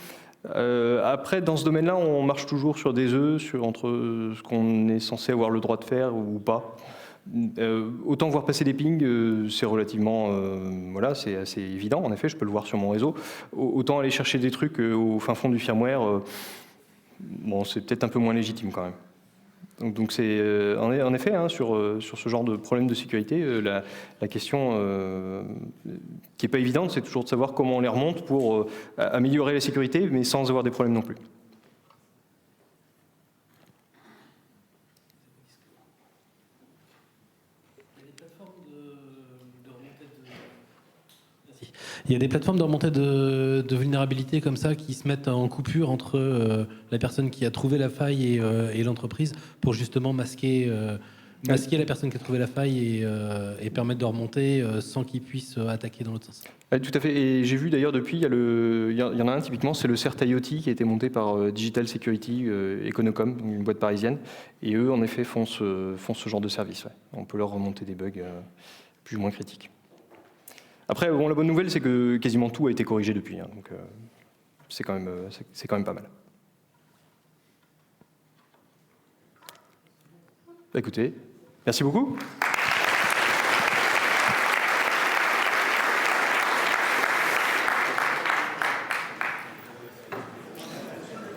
Après, dans ce domaine-là, on marche toujours sur des œufs, entre ce qu'on est censé avoir le droit de faire ou pas. Autant voir passer des pings, c'est relativement, voilà, c'est assez évident. En effet, je peux le voir sur mon réseau. Autant aller chercher des trucs au fin fond du firmware. bon, c'est peut-être un peu moins légitime quand même. Donc c'est en effet hein, sur ce genre de problème de sécurité, la question qui n'est pas évidente, c'est toujours de savoir comment on les remonte pour améliorer la sécurité, mais sans avoir des problèmes non plus. Il y a des plateformes de remontée de vulnérabilité comme ça qui se mettent en coupure entre la personne qui a trouvé la faille et l'entreprise pour justement masquer la personne qui a trouvé la faille et permettre de remonter sans qu'ils puissent attaquer dans l'autre sens. Tout à fait. Et j'ai vu d'ailleurs depuis, il y en a un typiquement, c'est le CERT IoT qui a été monté par Digital Security Econocom, une boîte parisienne. Et eux, en effet, font ce genre de service. Ouais. On peut leur remonter des bugs plus ou moins critiques. Après, bon, la bonne nouvelle, c'est que quasiment tout a été corrigé depuis. Hein, donc, c'est quand même pas mal. Écoutez, merci beaucoup.